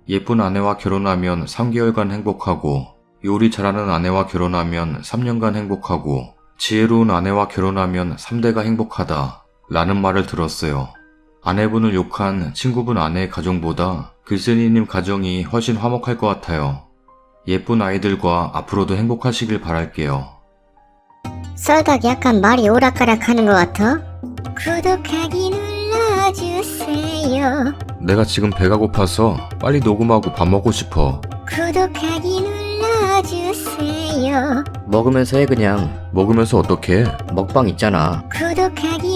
예쁜 아내와 결혼하면 3개월간 행복하고 요리 잘하는 아내와 결혼하면 3년간 행복하고 지혜로운 아내와 결혼하면 3대가 행복하다 라는 말을 들었어요. 아내분을 욕한 친구분 아내의 가정보다 글쓴이님 가정이 훨씬 화목할 것 같아요. 예쁜 아이들과 앞으로도 행복하시길 바랄게요. 썰닭 약간 말이 오락가락하는 것 같아. 구독하기 눌러주세요. 내가 지금 배가 고파서 빨리 녹음하고 밥 먹고 싶어. 구독하기 눌러주세요. 먹으면서 해 그냥. 먹으면서 어떡해? 먹방 있잖아. 구독하기